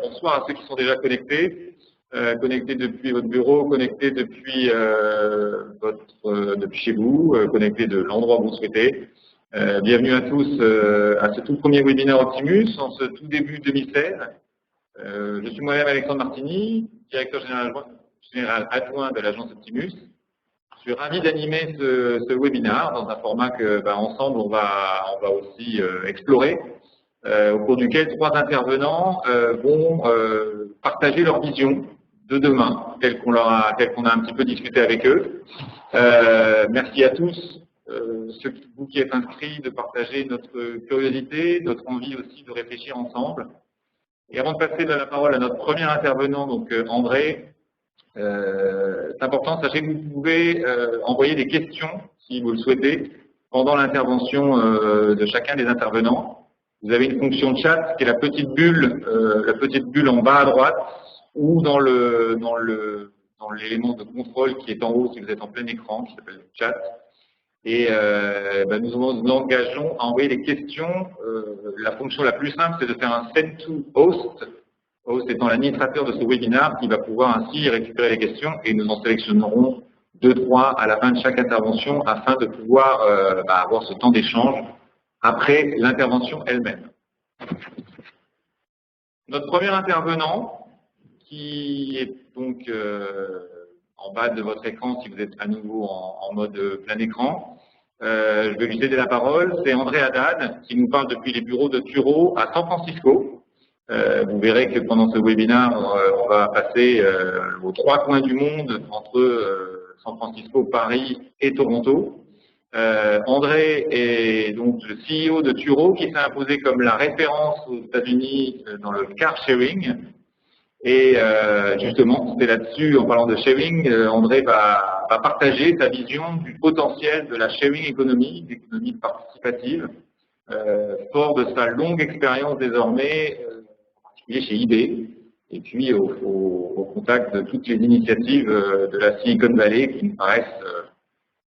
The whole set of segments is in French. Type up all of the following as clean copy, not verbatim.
Bonsoir à ceux qui sont déjà connectés, connectés depuis votre bureau, connectés depuis, depuis chez vous, connectés de l'endroit où vous souhaitez. Bienvenue à tous à ce tout premier webinaire Optimus en ce tout début 2016. Je suis moi-même Alexandre Martini, directeur général adjoint de l'agence Optimus. Je suis ravi d'animer ce webinaire dans un format que, ensemble, on va aussi explorer. Au cours duquel 3 intervenants vont partager leur vision de demain, telle qu'on a un petit peu discuté avec eux. Merci à tous, vous qui êtes inscrits, de partager notre curiosité, notre envie aussi de réfléchir ensemble. Et avant de passer la parole à notre premier intervenant, donc André, c'est important, sachez que vous pouvez envoyer des questions, si vous le souhaitez, pendant l'intervention de chacun des intervenants. Vous avez une fonction de chat qui est la petite bulle en bas à droite, ou dans l'élément de contrôle qui est en haut si vous êtes en plein écran, qui s'appelle le chat. Et nous nous engageons à envoyer des questions. La fonction la plus simple, c'est de faire un send to host. Host étant l'administrateur de ce webinaire qui va pouvoir ainsi récupérer les questions et nous en sélectionnerons 2-3 à la fin de chaque intervention afin de pouvoir avoir ce temps d'échange après l'intervention elle-même. Notre premier intervenant, qui est donc en bas de votre écran si vous êtes à nouveau en mode plein écran, je vais lui céder la parole, c'est André Haddad qui nous parle depuis les bureaux de Turo à San Francisco. Vous verrez que pendant ce webinaire, on va passer aux 3 coins du monde entre San Francisco, Paris et Toronto. André est donc le CEO de Turo qui s'est imposé comme la référence aux États-Unis dans le car sharing. Et justement, c'est là-dessus, en parlant de sharing, André va partager sa vision du potentiel de la sharing economy, l'économie participative, fort de sa longue expérience désormais, en particulier chez eBay, et puis au contact de toutes les initiatives de la Silicon Valley qui nous paraissent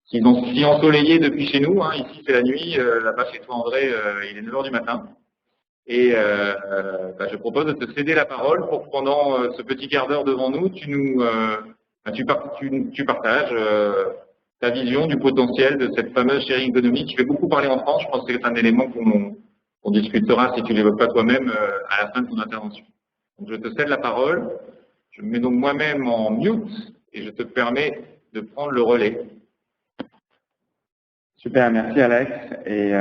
qui sont si ensoleillés depuis chez nous. Ici, c'est la nuit. Là-bas, chez toi, André, il est 9 h du matin. Et je propose de te céder la parole pour que pendant ce petit quart d'heure devant nous, tu partages ta vision du potentiel de cette fameuse sharing economy qui fait beaucoup parler en France. Je pense que c'est un élément qu'on discutera si tu ne l'évoques pas toi-même à la fin de ton intervention. Donc, je te cède la parole. Je me mets donc moi-même en mute et je te permets de prendre le relais. Super, merci Alex et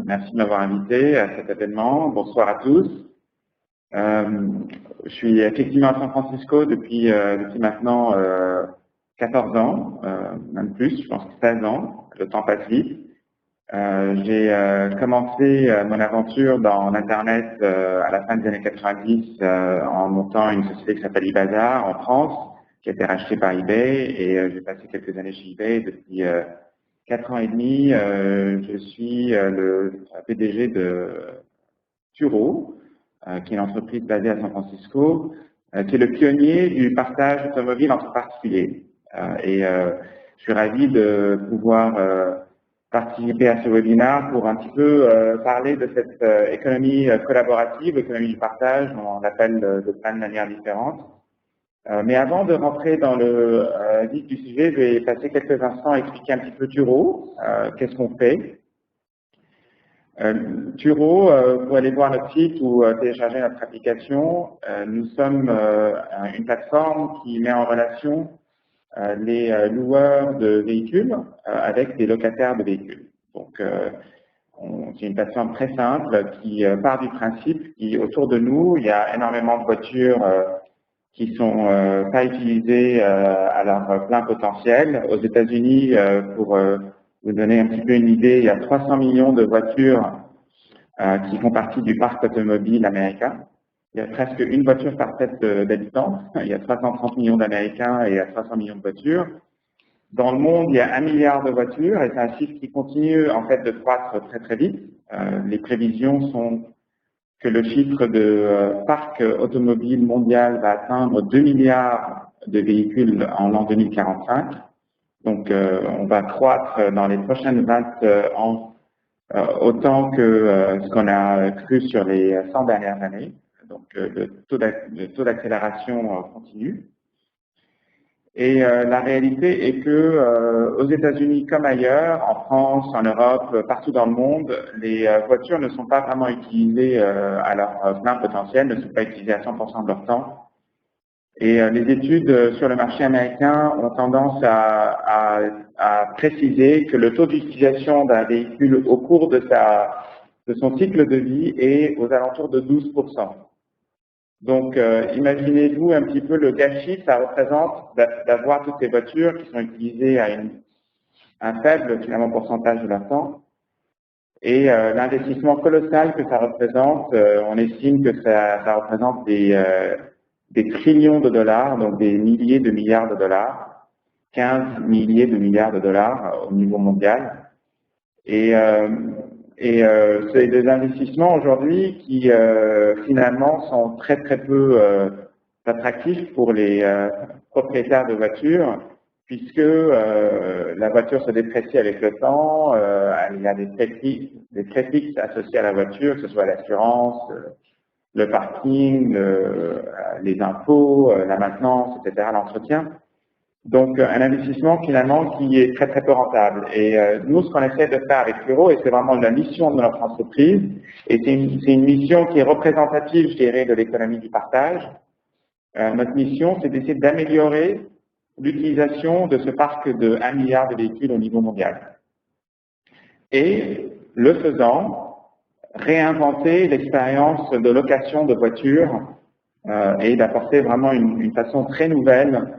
merci de m'avoir invité à cet événement. Bonsoir à tous. Je suis effectivement à San Francisco depuis maintenant 14 ans, même plus, je pense que 16 ans. Le temps passe vite. J'ai commencé mon aventure dans l'Internet à la fin des années 90 en montant une société qui s'appelle eBazaar en France, qui a été rachetée par eBay et j'ai passé quelques années chez eBay depuis 4 ans et demi, je suis le PDG de Turo, qui est une entreprise basée à San Francisco, qui est le pionnier du partage automobile entre particuliers. Je suis ravi de pouvoir participer à ce webinaire pour un petit peu parler de cette économie collaborative, l'économie du partage, on l'appelle de plein de manières différentes. Mais avant de rentrer dans le vif du sujet, je vais passer quelques instants à expliquer un petit peu Turo, qu'est-ce qu'on fait. Turo, vous allez voir notre site ou télécharger notre application. Nous sommes une plateforme qui met en relation les loueurs de véhicules avec des locataires de véhicules. Donc, c'est une plateforme très simple qui part du principe qu'autour de nous, il y a énormément de voitures qui sont pas utilisés à leur plein potentiel. Aux États-Unis, pour vous donner un petit peu une idée, il y a 300 millions de voitures qui font partie du parc automobile américain. Il y a presque une voiture par tête d'habitants. Il y a 330 millions d'Américains et il y a 300 millions de voitures. Dans le monde, il y a 1 milliard de voitures et c'est un chiffre qui continue en fait de croître très très vite. Les prévisions sont que le chiffre de parc automobile mondial va atteindre 2 milliards de véhicules en l'an 2045. Donc, on va croître dans les prochaines 20 ans autant que ce qu'on a cru sur les 100 dernières années. donc le taux d'accélération continue. Et la réalité est que aux États-Unis comme ailleurs, en France, en Europe, partout dans le monde, les voitures ne sont pas vraiment utilisées à leur plein potentiel, ne sont pas utilisées à 100% de leur temps. Et les études sur le marché américain ont tendance à préciser que le taux d'utilisation d'un véhicule au cours de son cycle de vie est aux alentours de 12%. Donc, imaginez-vous un petit peu le gâchis que ça représente d'avoir toutes ces voitures qui sont utilisées à un faible, finalement, pourcentage de leur temps. Et l'investissement colossal que ça représente, on estime que ça représente des trillions de dollars, donc des milliers de milliards de dollars, 15 milliers de milliards de dollars au niveau mondial. Et c'est des investissements aujourd'hui qui finalement sont très très peu attractifs pour les propriétaires de voitures, puisque la voiture se déprécie avec le temps, il y a des frais fixes associés à la voiture, que ce soit l'assurance, le parking, les impôts, la maintenance, etc., l'entretien. Donc, un investissement finalement qui est très très peu rentable. Et nous, ce qu'on essaie de faire avec Fluoro, et c'est vraiment la mission de notre entreprise, et c'est une mission qui est représentative, je dirais, de l'économie du partage. Notre mission, c'est d'essayer d'améliorer l'utilisation de ce parc de 1 milliard de véhicules au niveau mondial. Et, le faisant, réinventer l'expérience de location de voitures et d'apporter vraiment une façon très nouvelle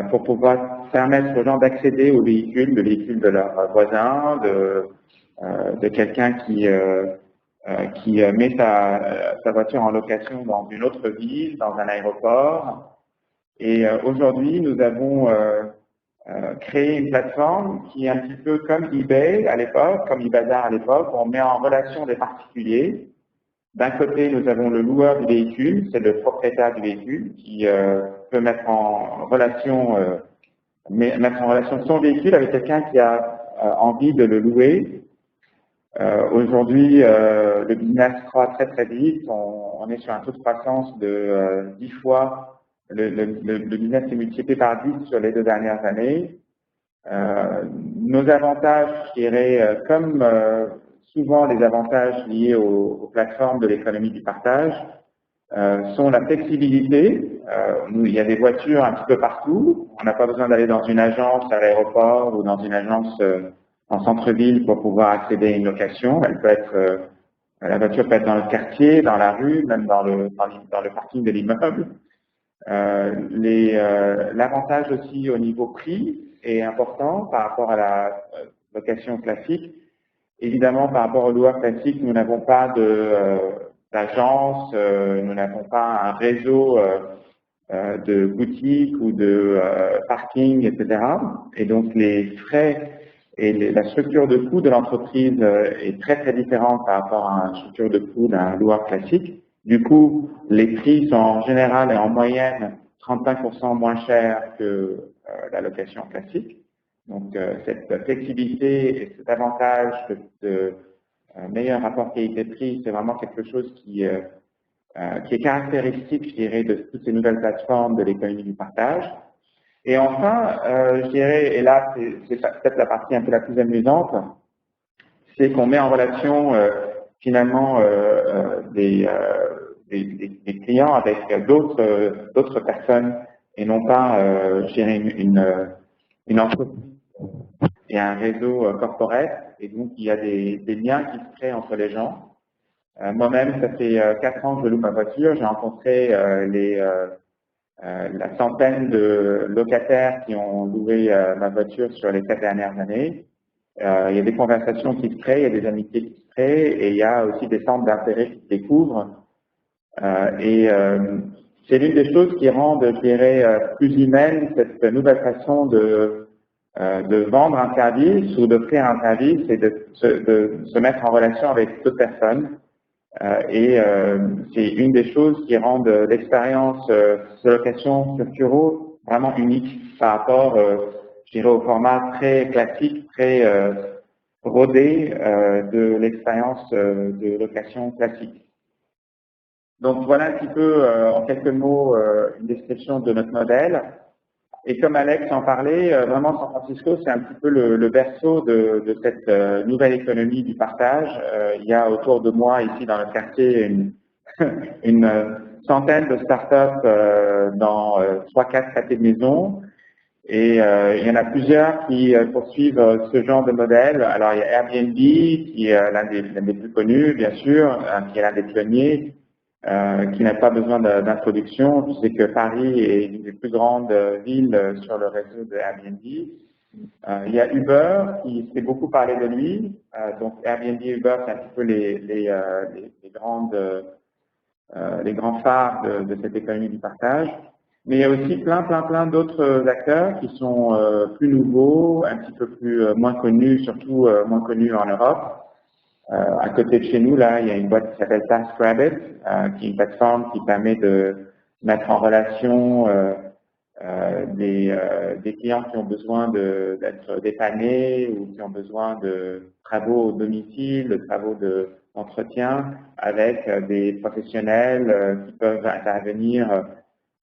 pour pouvoir permettre aux gens d'accéder aux véhicules, le véhicule de leurs voisins, de quelqu'un qui met sa voiture en location dans une autre ville, dans un aéroport. Et aujourd'hui, nous avons créé une plateforme qui est un petit peu comme eBay à l'époque, comme eBazaar à l'époque, où on met en relation des particuliers. D'un côté, nous avons le loueur du véhicule, c'est le propriétaire du véhicule qui peut mettre en relation son véhicule avec quelqu'un qui a envie de le louer. Aujourd'hui, le business croît très très vite. On est sur un taux de croissance de 10 fois. Le business est multiplié par 10 sur les 2 dernières années. Nos avantages, je dirais, comme souvent les avantages liés aux plateformes de l'économie du partage, sont la flexibilité. Il y a des voitures un petit peu partout. On n'a pas besoin d'aller dans une agence à l'aéroport ou dans une agence en centre-ville pour pouvoir accéder à une location. La voiture peut être dans le quartier, dans la rue, même dans le parking de l'immeuble. L'avantage aussi au niveau prix est important par rapport à la location classique. Évidemment, par rapport au loueur classique, nous n'avons pas d'agence, nous n'avons pas un réseau de boutiques ou de parking, etc. Et donc, les frais et la structure de coût de l'entreprise est très, très différente par rapport à la structure de coût d'un loueur classique. Du coup, les prix sont en général et en moyenne 35% moins chers que la location classique. Donc, cette flexibilité et cet avantage de meilleur rapport qualité-prix, c'est vraiment quelque chose qui est caractéristique, je dirais, de toutes ces nouvelles plateformes de l'économie du partage. Et enfin, je dirais, et là, c'est peut-être la partie un peu la plus amusante, c'est qu'on met en relation finalement des clients avec d'autres personnes et non pas, je dirais, une entreprise et un réseau corporate. Et donc, il y a des liens qui se créent entre les gens. Moi-même, ça fait 4 ans que je loue ma voiture. J'ai rencontré la centaine de locataires qui ont loué ma voiture sur les 4 dernières années. Il y a des conversations qui se créent, il y a des amitiés qui se créent, et il y a aussi des centres d'intérêt qui se découvrent. C'est l'une des choses qui rendent, je dirais, plus humaine cette nouvelle façon de vendre un service ou d'offrir un service et de se mettre en relation avec d'autres personnes. C'est une des choses qui rendent l'expérience de location sur Fluoro vraiment unique par rapport, je dirais, au format très classique, très rodé de l'expérience de location classique. Donc voilà un petit peu, en quelques mots, une description de notre modèle. Et comme Alex en parlait, vraiment San Francisco, c'est un petit peu le berceau de cette nouvelle économie du partage. Il y a autour de moi, ici dans le quartier, une centaine de startups dans 3-4 pâtés de maison. Et il y en a plusieurs qui poursuivent ce genre de modèle. Alors il y a Airbnb, qui est l'un des plus connus, bien sûr, qui est l'un des pionniers, qui n'a pas besoin d'introduction. Tu sais que Paris est une des plus grandes villes sur le réseau de Airbnb. Il y a Uber, qui s'est beaucoup parlé de lui. Donc Airbnb et Uber, c'est un petit peu les grands phares de cette économie du partage. Mais il y a aussi plein d'autres acteurs qui sont plus nouveaux, un petit peu moins connus, surtout moins connus en Europe. À côté de chez nous, là, il y a une boîte qui s'appelle TaskRabbit, qui est une plateforme qui permet de mettre en relation des clients qui ont besoin d'être dépannés ou qui ont besoin de travaux au domicile, de travaux d'entretien, avec des professionnels qui peuvent intervenir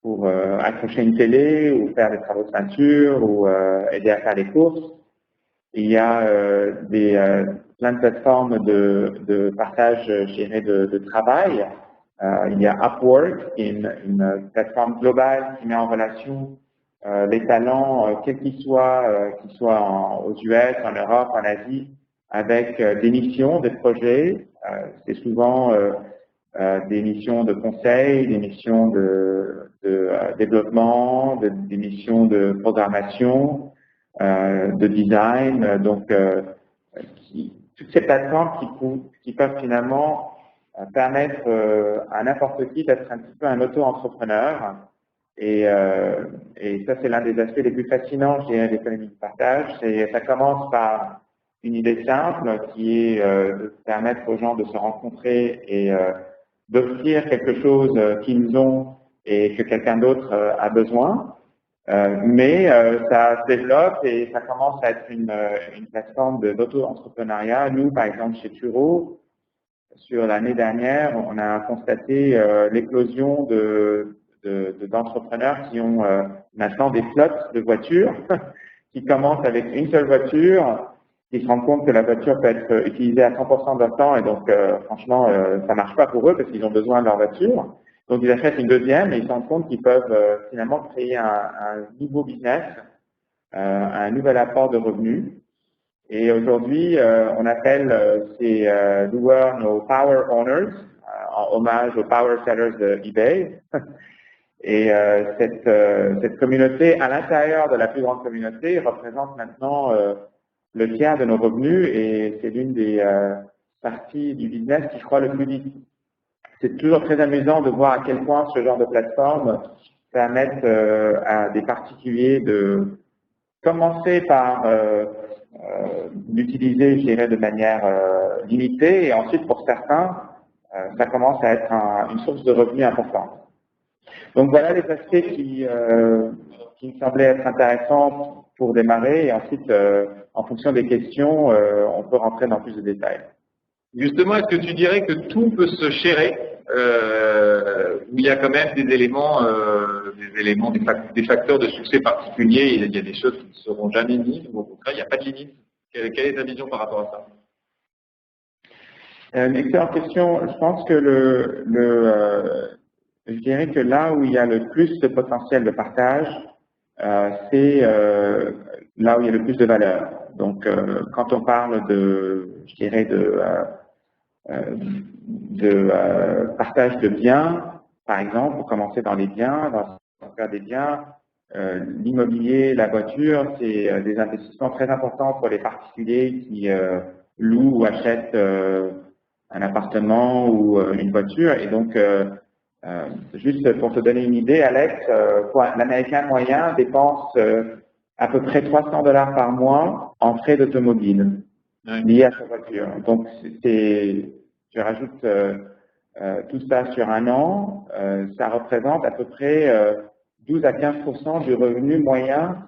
pour accrocher une télé ou faire des travaux de peinture ou aider à faire les courses. Il y a plein de plateformes de partage, je dirais, de travail. Il y a Upwork, qui est une plateforme globale qui met en relation les talents, quels qu'ils soient aux US, en Europe, en Asie, avec des missions, des projets. C'est souvent des missions de conseil, des missions de développement, des missions de programmation, de design. Donc, toutes ces plateformes qui peuvent finalement permettre à n'importe qui d'être un petit peu un auto-entrepreneur. Et ça, c'est l'un des aspects les plus fascinants, je dirais, de l'économie du partage. Ça commence par une idée simple qui est de permettre aux gens de se rencontrer et d'offrir quelque chose qu'ils ont et que quelqu'un d'autre a besoin. Mais ça se développe et ça commence à être une plateforme d'auto-entrepreneuriat. Nous, par exemple, chez Turo, sur l'année dernière, on a constaté l'éclosion d'entrepreneurs qui ont maintenant des flottes de voitures qui commencent avec une seule voiture, qui se rendent compte que la voiture peut être utilisée à 100% de leur temps et donc franchement, ça marche pas pour eux parce qu'ils ont besoin de leur voiture. Donc ils achètent une deuxième et ils se rendent compte qu'ils peuvent finalement créer un nouveau business, un nouvel apport de revenus. Et aujourd'hui, on appelle ces loueurs nos Power Owners, en hommage aux Power Sellers de eBay. Et cette communauté, à l'intérieur de la plus grande communauté, représente maintenant le tiers de nos revenus et c'est l'une des parties du business qui croît le plus vite. C'est toujours très amusant de voir à quel point ce genre de plateforme permettent à des particuliers de commencer par l'utiliser, je dirais, de manière limitée et ensuite, pour certains, ça commence à être une source de revenus importante. Donc voilà les aspects qui me semblaient être intéressants pour démarrer et ensuite, en fonction des questions, on peut rentrer dans plus de détails. Justement, est-ce que tu dirais que tout peut se sharer où il y a quand même des éléments, des facteurs de succès particuliers, il y a des choses qui ne seront jamais mises, ou au contraire, il n'y a pas de limite. Quelle est ta vision par rapport à ça? Une excellente question. Je pense que je dirais que là où il y a le plus de potentiel de partage, c'est là où il y a le plus de valeur. Donc, quand on parle je dirais, partage de biens, par exemple, pour commencer dans les biens, dans le secteur des biens, l'immobilier, la voiture, c'est des investissements très importants pour les particuliers qui louent ou achètent un appartement ou une voiture. Et donc, juste pour te donner une idée, Alex, l'Américain moyen dépense à peu près $300 par mois en frais d'automobile liés à sa voiture. Donc, je rajoute tout ça sur un an, ça représente à peu près 12 à 15% du revenu moyen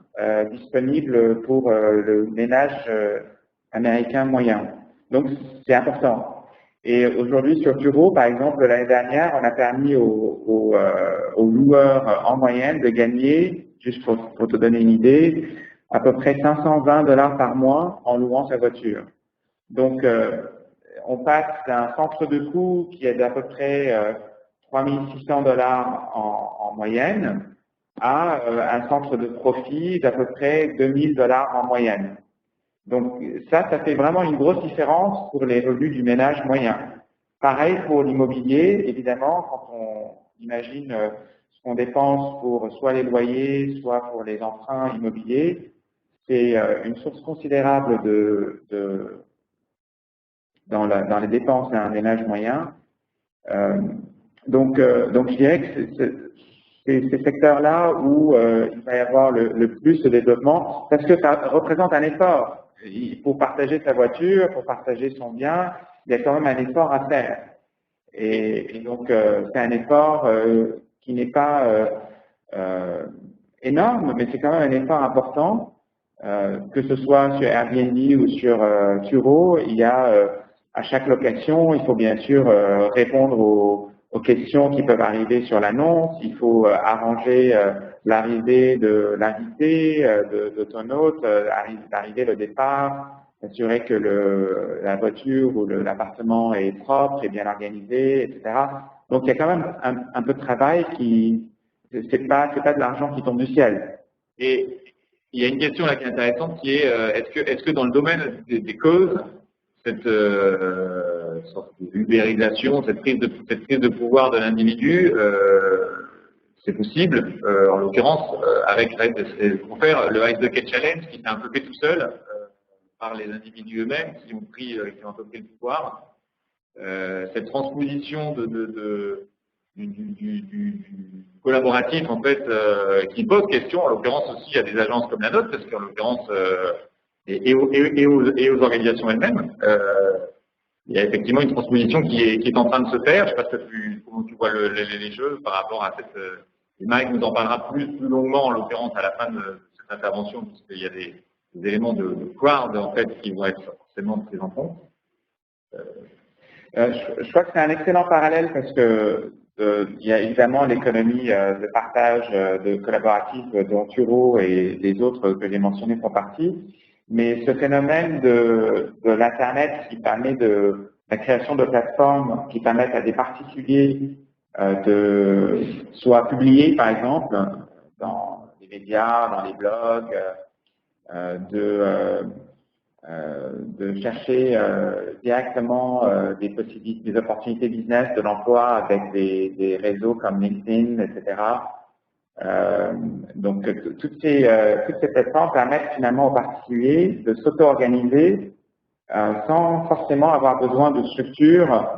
disponible pour le ménage américain moyen. Donc, c'est important. Et aujourd'hui, sur Turo, par exemple, l'année dernière, on a permis aux loueurs en moyenne de gagner, juste pour te donner une idée, à peu près 520 $ par mois en louant sa voiture. Donc, on passe d'un centre de coût qui est d'à peu près 3 600 $ en moyenne à un centre de profit d'à peu près 2 000 $ en moyenne. Donc ça fait vraiment une grosse différence pour les revenus du ménage moyen. Pareil pour l'immobilier, évidemment, quand on imagine ce qu'on dépense pour soit les loyers, soit pour les emprunts immobiliers, c'est une source considérable dans les dépenses d'un ménage moyen. Donc je dirais que c'est ces secteurs-là où il va y avoir le plus de développement, parce que ça représente un effort. Pour partager sa voiture, pour partager son bien, il y a quand même un effort à faire. Et donc, c'est un effort qui n'est pas énorme, mais c'est quand même un effort important. Que ce soit sur Airbnb ou sur Turo, il y a à chaque location, il faut bien sûr répondre aux questions qui peuvent arriver sur l'annonce, il faut arranger l'arrivée de l'invité, de ton hôte, l'arrivée, le départ, s'assurer que la voiture ou l'appartement est propre et bien organisé, etc. Donc il y a quand même un peu de travail qui, c'est pas de l'argent qui tombe du ciel. Et il y a une question là qui est intéressante qui est est-ce que dans le domaine des causes, cette sorte d'ubérisation, cette prise de pouvoir de l'individu, c'est possible, en l'occurrence, avec pour faire le Ice Bucket Challenge qui s'est un peu fait tout seul par les individus eux-mêmes qui ont un peu pris le pouvoir. Cette transposition du collaboratif en fait qui pose question, en l'occurrence aussi à des agences comme la nôtre, parce qu'en l'occurrence et aux organisations elles-mêmes, il y a effectivement une transposition qui est en train de se faire. Je ne sais pas comment tu vois les choses par rapport à cette. Et Mike nous en parlera plus longuement, en l'occurrence, à la fin de cette intervention, puisqu'il y a des éléments de crowd, en fait, qui vont être forcément pris en compte. Je crois que c'est un excellent parallèle parce que il y a évidemment l'économie de partage, de collaboratif dont Turo et les autres que j'ai mentionnés font partie. Mais ce phénomène de l'Internet qui permet de la création de plateformes qui permettent à des particuliers de soit publier, par exemple, dans les médias, dans les blogs, de chercher directement des opportunités business, de l'emploi avec des réseaux comme LinkedIn, etc. Donc, toutes ces plateformes permettent finalement aux particuliers de s'auto-organiser sans forcément avoir besoin de structures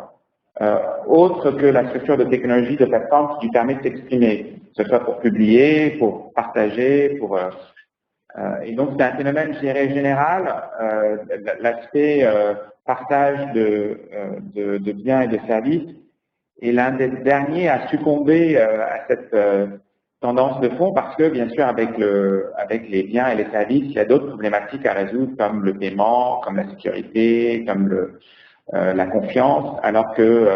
autres que la structure de technologie de plateforme qui lui permet de s'exprimer, que ce soit pour publier, pour partager, et donc c'est un phénomène, je dirais, général, l'aspect partage de biens et de services est l'un des derniers à succomber à cette tendance de fond parce que, bien sûr, avec les biens et les services, il y a d'autres problématiques à résoudre comme le paiement, comme la sécurité, comme la confiance, alors que,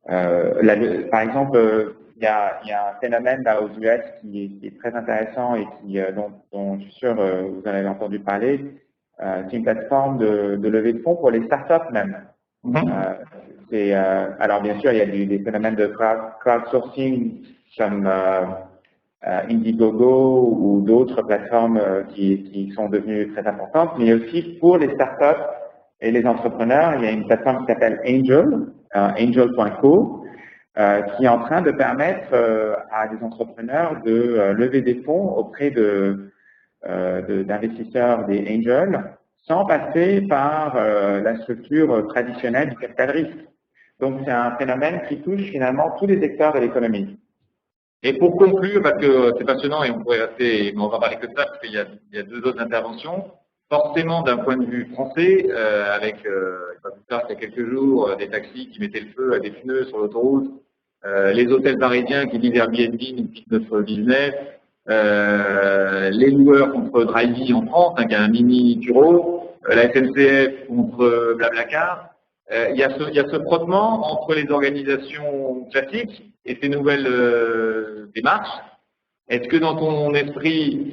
par exemple, il y a un phénomène là aux US qui est très intéressant et dont je suis sûr vous en avez entendu parler. C'est une plateforme de levée de fonds pour les startups même. Alors bien sûr, il y a des phénomènes de crowdsourcing comme Indiegogo ou d'autres plateformes qui sont devenues très importantes, mais aussi pour les startups et les entrepreneurs, il y a une plateforme qui s'appelle Angel.co, qui est en train de permettre à des entrepreneurs de lever des fonds auprès d'investisseurs des angels sans passer par la structure traditionnelle du capital risque. Donc c'est un phénomène qui touche finalement tous les secteurs de l'économie. Et pour conclure, parce que c'est passionnant et on pourrait rester, mais on va parler que de ça parce qu'il y a deux autres interventions. Forcément, d'un point de vue français, avec pas plus tard qu'il y a quelques jours, des taxis qui mettaient le feu à des pneus sur l'autoroute, les hôtels parisiens qui disent Airbnb nous pique notre business, les loueurs contre Drivey en France, qui a un mini Turo, la SNCF contre Blablacar. il y a ce frottement entre les organisations classiques et ces nouvelles démarches. Est-ce que dans ton esprit,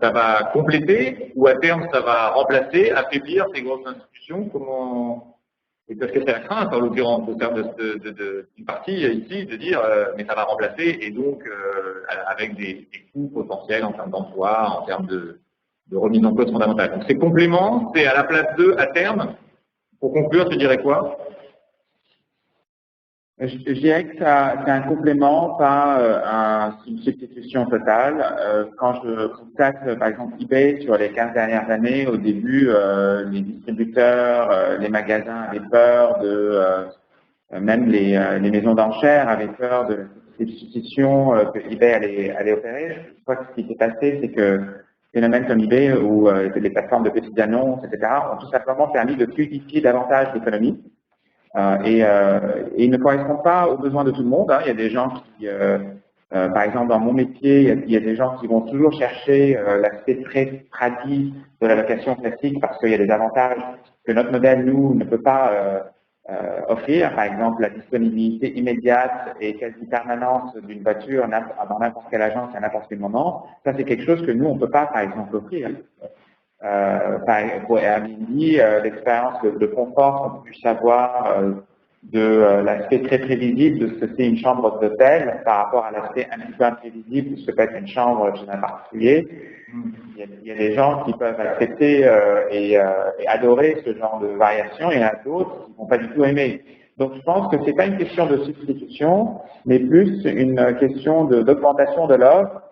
ça va compléter ou à terme ça va remplacer, affaiblir ces grosses institutions? Et parce que c'est la crainte, en l'occurrence, au sein d'une partie ici, de dire mais ça va remplacer et donc avec des coûts potentiels en termes d'emploi, en termes de remise en cause fondamentale. Donc c'est complément, c'est à la place d'eux à terme. Pour conclure, tu dirais quoi? Je dirais que c'est un complément, pas une substitution totale. Quand je constate, par exemple, eBay sur les 15 dernières années, au début, les distributeurs, les magasins avaient peur même les maisons d'enchères avaient peur de ces substitutions que eBay allait opérer. Je crois que ce qui s'est passé, c'est que phénomènes comme eBay ou les plateformes de petites annonces, etc., ont tout simplement permis de fluidifier davantage l'économie. Et ils ne correspondent pas aux besoins de tout le monde. Hein. Il y a des gens qui, par exemple, dans mon métier, il y a des gens qui vont toujours chercher l'aspect très pratique de la location classique parce qu'il y a des avantages que notre modèle, nous, ne peut pas offrir. Par exemple, la disponibilité immédiate et quasi permanente d'une voiture dans n'importe quelle agence à n'importe quel moment. Ça, c'est quelque chose que nous, on ne peut pas, par exemple, offrir. Pour Airbnb, l'expérience de confort qu'on puisse avoir de l'aspect très prévisible de ce que c'est une chambre d'hôtel par rapport à l'aspect un petit peu imprévisible de ce que peut être une chambre chez un particulier. Il y a des gens qui peuvent accepter et adorer ce genre de variation, et il y en a d'autres qui ne vont pas du tout aimer. Donc je pense que ce n'est pas une question de substitution, mais plus une question d'augmentation de l'offre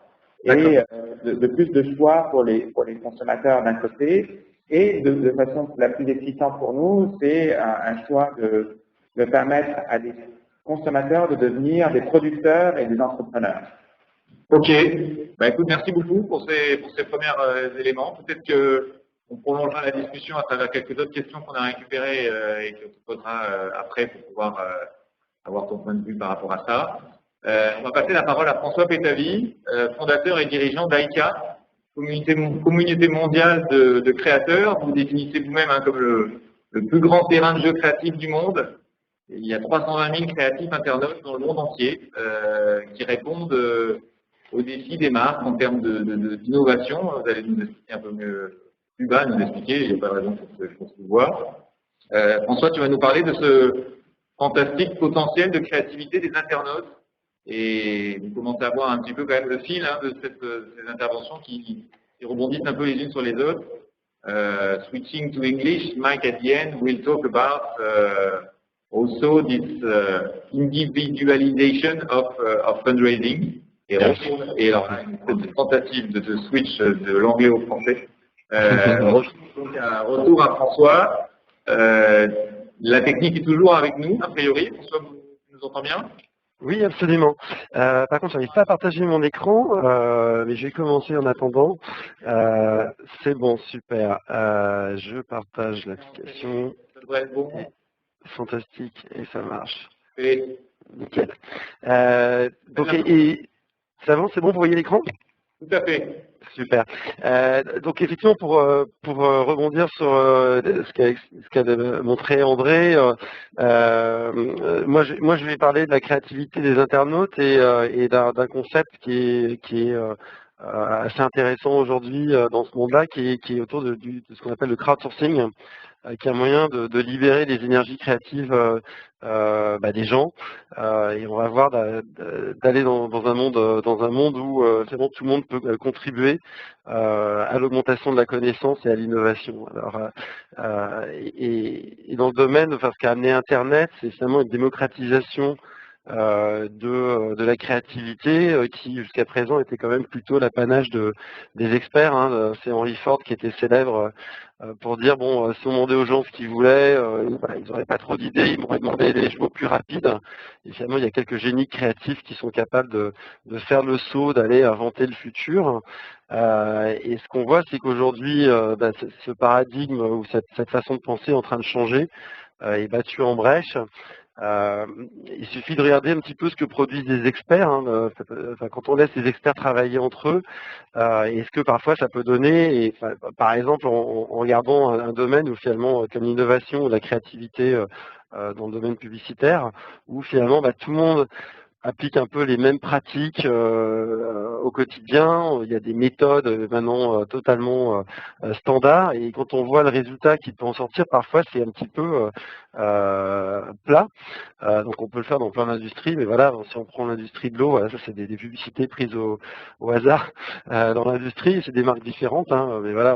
et de plus de choix pour les consommateurs d'un côté, et de façon la plus excitante pour nous, c'est un choix de permettre à des consommateurs de devenir des producteurs et des entrepreneurs. Ok, bah écoute, merci beaucoup pour ces premiers éléments. Peut-être qu'on prolongera la discussion à travers quelques autres questions qu'on a récupérées et qu'on te posera après pour pouvoir avoir ton point de vue par rapport à ça. On va passer la parole à François Pétavy, fondateur et dirigeant d'AICA, communauté mondiale de créateurs. Vous définissez vous-même comme le plus grand terrain de jeu créatif du monde. Et il y a 320 000 créatifs internautes dans le monde entier qui répondent aux défis des marques en termes d'innovation. Vous allez nous expliquer un peu mieux, plus bas, nous expliquer, il n'y a pas de raison pour se voir. François, tu vas nous parler de ce fantastique potentiel de créativité des internautes. Et vous commencez à voir un petit peu quand même le fil de ces interventions qui rebondissent un peu les unes sur les autres. Switching to English, Mike, at the end, we'll talk about also this individualization of fundraising. Et alors, cette tentative de switch de l'anglais au français. Donc, un retour à François. La technique est toujours avec nous, a priori. François, vous nous entendez bien? Oui, absolument. Par contre, je n'arrive pas à partager mon écran, mais je vais commencer en attendant. C'est bon, super. Je partage l'application. Ça devrait être bon. Fantastique, et ça marche. Et... Nickel. Donc, c'est bon, vous voyez l'écran? Tout à fait. Super. Donc effectivement, pour rebondir sur ce qu'a montré André, moi je vais parler de la créativité des internautes et d'un concept qui est assez intéressant aujourd'hui dans ce monde-là, qui est autour de ce qu'on appelle le crowdsourcing, qui est un moyen de libérer les énergies créatives des gens, et on va voir d'aller dans un monde où c'est bon, tout le monde peut contribuer à l'augmentation de la connaissance et à l'innovation. Alors, et dans le domaine, enfin, ce qu'a amené Internet, c'est finalement une démocratisation de la créativité qui jusqu'à présent était quand même plutôt l'apanage des experts. Hein. C'est Henry Ford qui était célèbre pour dire bon, si on demandait aux gens ce qu'ils voulaient, ils n'auraient pas trop d'idées, ils m'auraient demandé des chevaux plus rapides. Et finalement, il y a quelques génies créatifs qui sont capables de faire le saut, d'aller inventer le futur. Et ce qu'on voit, c'est qu'aujourd'hui, ce paradigme ou cette façon de penser est en train de changer, est battu en brèche. Il suffit de regarder un petit peu ce que produisent les experts. Hein, quand on laisse les experts travailler entre eux, est-ce que parfois ça peut donner, par exemple en regardant un domaine où finalement, comme l'innovation ou la créativité dans le domaine publicitaire, où finalement tout le monde applique un peu les mêmes pratiques au quotidien. Il y a des méthodes maintenant totalement standards, et quand on voit le résultat qui peut en sortir, parfois c'est un petit peu plat. Donc on peut le faire dans plein d'industries, mais voilà, si on prend l'industrie de l'eau, voilà, ça c'est des publicités prises au hasard. Dans l'industrie, c'est des marques différentes, hein, mais voilà,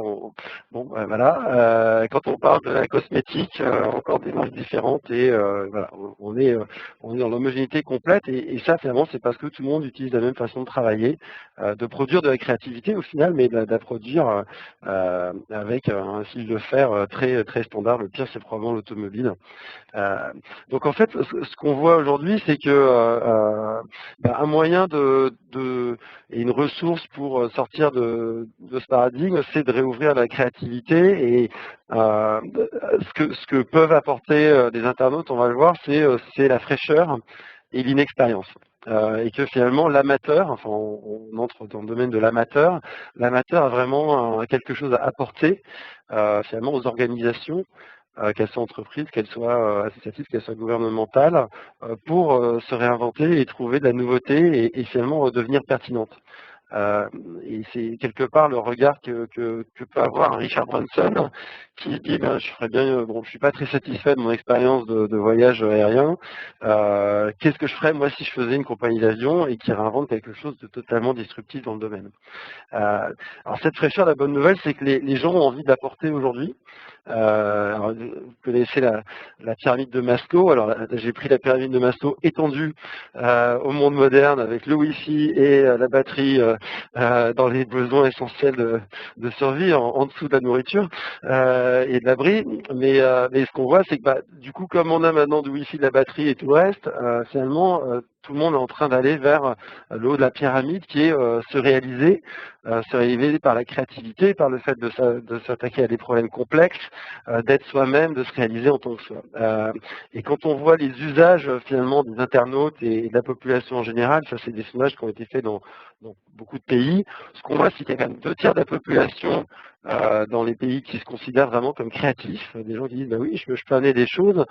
voilà. Quand on parle de la cosmétique, encore des marques différentes, et voilà, on est dans l'homogénéité complète, et ça finalement c'est parce que tout le monde utilise la même façon de travailler, de produire de la créativité au final, mais de la produire avec un fil de fer très, très standard. Le pire c'est probablement l'automobile. Donc en fait, ce qu'on voit aujourd'hui, c'est que un moyen et une ressource pour sortir de ce paradigme, c'est de réouvrir la créativité, et ce que peuvent apporter les internautes, on va le voir, c'est la fraîcheur et l'inexpérience. Et que finalement l'amateur, enfin on entre dans le domaine de l'amateur a vraiment quelque chose à apporter finalement aux organisations, qu'elles soient entreprises, qu'elles soient associatives, qu'elles soient gouvernementales, pour se réinventer et trouver de la nouveauté, et finalement redevenir pertinente. Et c'est quelque part le regard que peut avoir un Richard Branson, qui dit je ferais bien, bon, je suis pas très satisfait de mon expérience de voyage aérien. Qu'est-ce que je ferais moi si je faisais une compagnie d'avion, et qui réinvente quelque chose de totalement disruptif dans le domaine. Alors cette fraîcheur, la bonne nouvelle, c'est que les gens ont envie de l'apporter aujourd'hui. Alors, vous connaissez la pyramide de Maslow. Alors j'ai pris la pyramide de Maslow étendue au monde moderne, avec le Wi-Fi et la batterie dans les besoins essentiels de survie, en dessous de la nourriture et de l'abri. Mais ce qu'on voit, c'est que du coup, comme on a maintenant du Wi-Fi, de la batterie et tout le reste, finalement, tout le monde est en train d'aller vers le haut de la pyramide, qui est se réaliser par la créativité, par le fait de s'attaquer à des problèmes complexes, d'être soi-même, de se réaliser en tant que soi. Et quand on voit les usages finalement des internautes et de la population en général, ça c'est des sondages qui ont été faits dans beaucoup de pays, ce qu'on voit, c'est qu'il y a quand même 2/3 de la population dans les pays qui se considèrent vraiment comme créatifs, des gens qui disent oui, je peux amener des choses,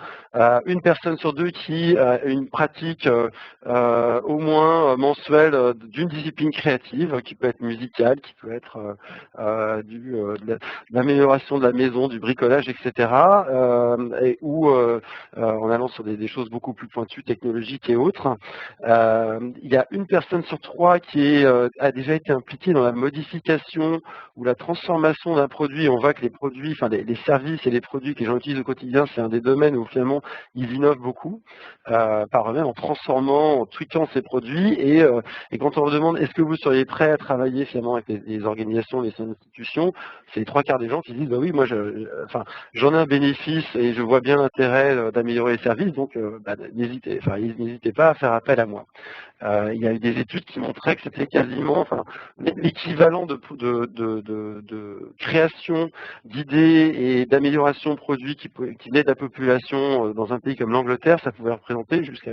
une personne sur deux qui a une pratique au moins mensuelle d'une discipline créative, qui peut être musicale, qui peut être de l'amélioration de la maison, du bricolage, etc. Ou en allant sur des choses beaucoup plus pointues, technologiques et autres. Il y a une personne sur 3 qui a déjà été impliquée dans la modification ou la transformation d'un produit. On voit que les produits, enfin les services et les produits que les gens utilisent au quotidien, c'est un des domaines où finalement ils innovent beaucoup par eux-mêmes, en transformant, en tweakant ces produits. Et quand on leur demande est-ce que vous seriez prêt à travailler finalement avec les organisations, les institutions, c'est les 3/4 des gens qui disent oui, moi j'en ai un bénéfice et je vois bien l'intérêt d'améliorer les services, donc n'hésitez pas à faire appel à moi. Il y a eu des études qui montraient que c'était quasiment l'équivalent de création d'idées et d'amélioration de produits qui venaient de la population dans un pays comme l'Angleterre. Ça pouvait représenter jusqu'à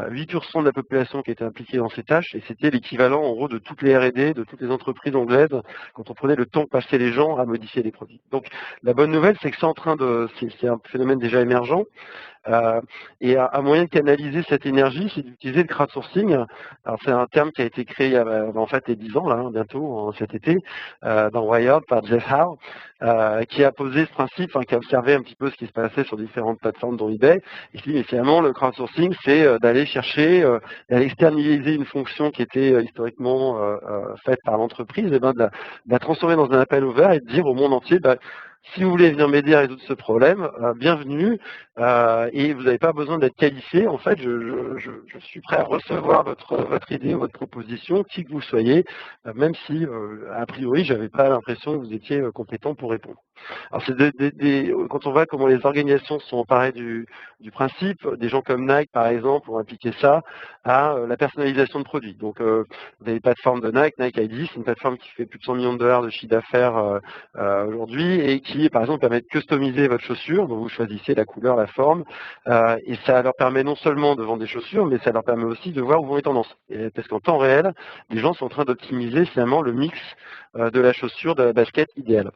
8% de la population qui était impliquée dans ces tâches, et c'était l'équivalent en gros de toutes les R&D, de toutes les entreprises anglaises, quand on prenait le temps que passaient les gens à modifier les produits. Donc la bonne nouvelle, c'est que c'est un phénomène déjà émergent. Et un moyen de canaliser cette énergie, c'est d'utiliser le crowdsourcing. Alors c'est un terme qui a été créé en fait les 10 ans, là, bientôt, cet été, dans Wired par Jeff Howe, qui a posé ce principe, qui a observé un petit peu ce qui se passait sur différentes plateformes dont eBay. Il dit mais finalement le crowdsourcing, c'est d'aller chercher, d'aller externaliser une fonction qui était historiquement faite par l'entreprise, et de la transformer dans un appel ouvert et de dire au monde entier, si vous voulez venir m'aider à résoudre ce problème, bienvenue, et vous n'avez pas besoin d'être qualifié. En fait, je suis prêt à recevoir votre idée, votre proposition, qui que vous soyez, même si, a priori, je n'avais pas l'impression que vous étiez compétent pour répondre. Alors, quand on voit comment les organisations sont emparées du principe, des gens comme Nike, par exemple, ont appliqué ça à la personnalisation de produits. Donc, vous avez les plateformes de Nike ID, c'est une plateforme qui fait plus de $100 millions de chiffre d'affaires aujourd'hui, et qui qui, par exemple, permet de customiser votre chaussure. Donc, vous choisissez la couleur, la forme, et ça leur permet non seulement de vendre des chaussures, mais ça leur permet aussi de voir où vont les tendances. Parce qu'en temps réel, les gens sont en train d'optimiser finalement le mix de la chaussure, de la basket idéale.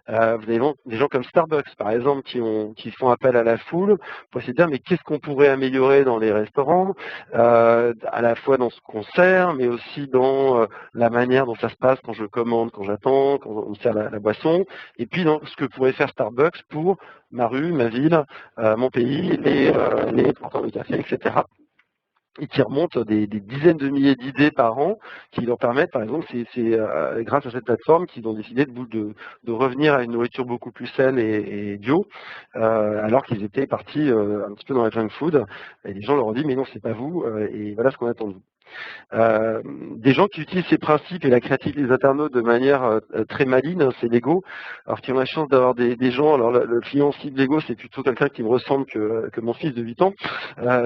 Vous avez des gens comme Starbucks, par exemple, qui font appel à la foule pour essayer de dire mais qu'est-ce qu'on pourrait améliorer dans les restaurants, à la fois dans ce qu'on sert, mais aussi dans la manière dont ça se passe quand je commande, quand j'attends, quand on me sert la boisson, et puis dans ce que pourrait faire Starbucks pour ma rue, ma ville, mon pays, les planteurs de café, etc. Et qui remontent des dizaines de milliers d'idées par an qui leur permettent, par exemple, c'est grâce à cette plateforme qu'ils ont décidé de revenir à une nourriture beaucoup plus saine et bio, alors qu'ils étaient partis un petit peu dans la junk food. Et les gens leur ont dit, mais non, c'est pas vous, et voilà ce qu'on attend de vous. Des gens qui utilisent ces principes et la créativité des internautes de manière très maligne, hein, c'est Lego. Alors qui ont la chance d'avoir des gens, alors le client cible Lego, c'est plutôt quelqu'un qui me ressemble que mon fils de 8 ans.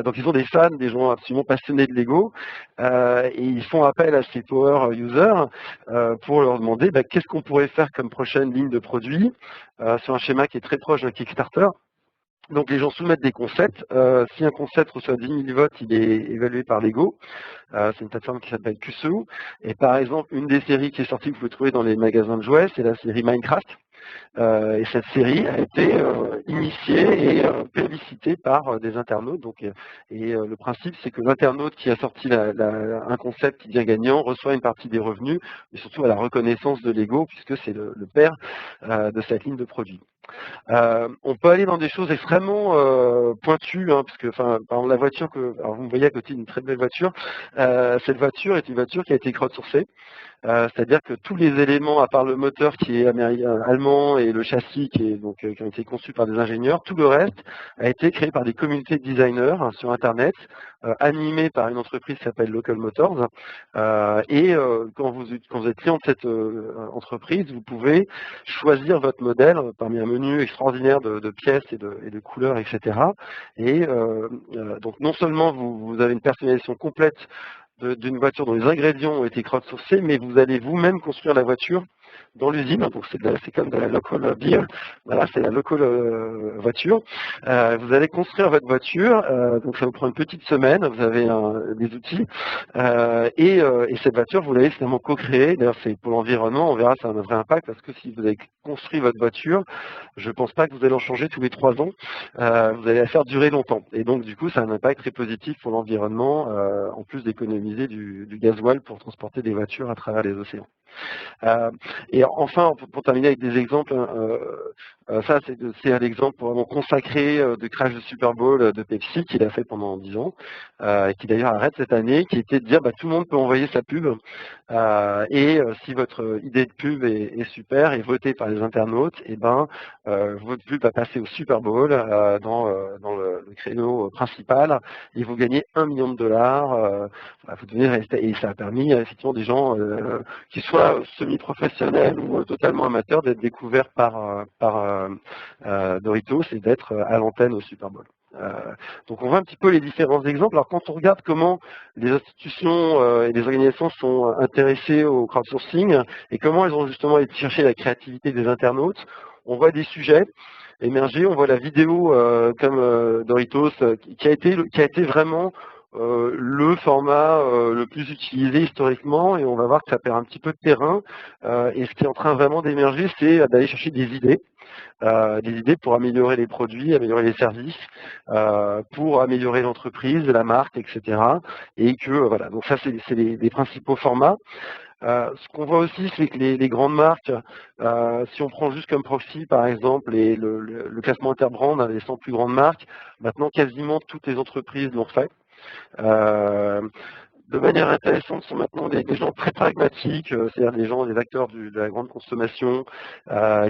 Donc ils ont des fans, des gens absolument passionnés de Lego, et ils font appel à ces power users pour leur demander qu'est-ce qu'on pourrait faire comme prochaine ligne de produit sur un schéma qui est très proche d'un Kickstarter. Donc les gens soumettent des concepts. Si un concept reçoit 10 000 votes, il est évalué par Lego. C'est une plateforme qui s'appelle QSO. Et par exemple, une des séries qui est sortie, que vous pouvez trouver dans les magasins de jouets, c'est la série Minecraft. Et cette série a été initiée et plébiscitée par des internautes. Donc, le principe, c'est que l'internaute qui a sorti un concept qui devient gagnant reçoit une partie des revenus, mais surtout à la reconnaissance de Lego, puisque c'est le père de cette ligne de produit. On peut aller dans des choses extrêmement pointues, hein, parce que, par exemple, la voiture alors vous me voyez à côté d'une très belle voiture. Cette voiture est une voiture qui a été crowdsourcée. C'est-à-dire que tous les éléments, à part le moteur qui est allemand et le châssis qui ont été conçus par des ingénieurs, tout le reste a été créé par des communautés de designers sur Internet, animées par une entreprise qui s'appelle Local Motors. Quand vous êtes client de cette entreprise, vous pouvez choisir votre modèle parmi un menu extraordinaire de pièces et de couleurs, etc. Donc non seulement vous avez une personnalisation complète d'une voiture dont les ingrédients ont été crowdsourcés, mais vous allez vous-même construire la voiture dans l'usine. Donc c'est comme de la local beer. Voilà, c'est la local voiture. Vous allez construire votre voiture, donc ça vous prend une petite semaine, vous avez des outils, et cette voiture, vous l'avez finalement co-créée. D'ailleurs, c'est pour l'environnement, on verra, ça a un vrai impact, parce que si vous avez construit votre voiture, je ne pense pas que vous allez en changer tous les 3 ans, vous allez la faire durer longtemps. Et donc, du coup, ça a un impact très positif pour l'environnement, en plus d'économiser du gasoil pour transporter des voitures à travers les océans. Et enfin, pour terminer avec des exemples, ça c'est un exemple vraiment consacré de crash de Super Bowl de Pepsi qu'il a fait pendant 10 ans, et qui d'ailleurs arrête cette année, qui était de dire tout le monde peut envoyer sa pub, si votre idée de pub est super et votée par les internautes, votre pub va passer au Super Bowl dans le créneau principal et vous gagnez $1 million. Et ça a permis effectivement des gens qui soient semi-professionnels ou totalement amateurs d'être découverts par Doritos et d'être à l'antenne au Super Bowl. Donc on voit un petit peu les différents exemples. Alors quand on regarde comment les institutions et les organisations sont intéressées au crowdsourcing et comment elles ont justement été chercher la créativité des internautes, on voit des sujets émerger, on voit la vidéo comme Doritos qui a été vraiment le format le plus utilisé historiquement, et on va voir que ça perd un petit peu de terrain, et ce qui est en train vraiment d'émerger, c'est d'aller chercher des idées pour améliorer les produits, améliorer les services, pour améliorer l'entreprise, la marque, etc. Et que voilà, donc ça c'est les principaux formats. Ce qu'on voit aussi, c'est que les grandes marques, si on prend juste comme proxy, par exemple, le classement Interbrand, les 100 plus grandes marques, maintenant quasiment toutes les entreprises l'ont fait. De manière intéressante sont maintenant des gens très pragmatiques, c'est-à-dire des acteurs de la grande consommation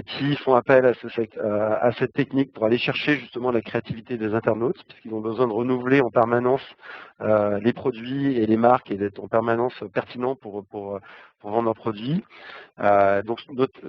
qui font appel à cette technique pour aller chercher justement la créativité des internautes, puisqu'ils ont besoin de renouveler en permanence les produits et les marques et d'être en permanence pertinents pour vendre leurs produits. Donc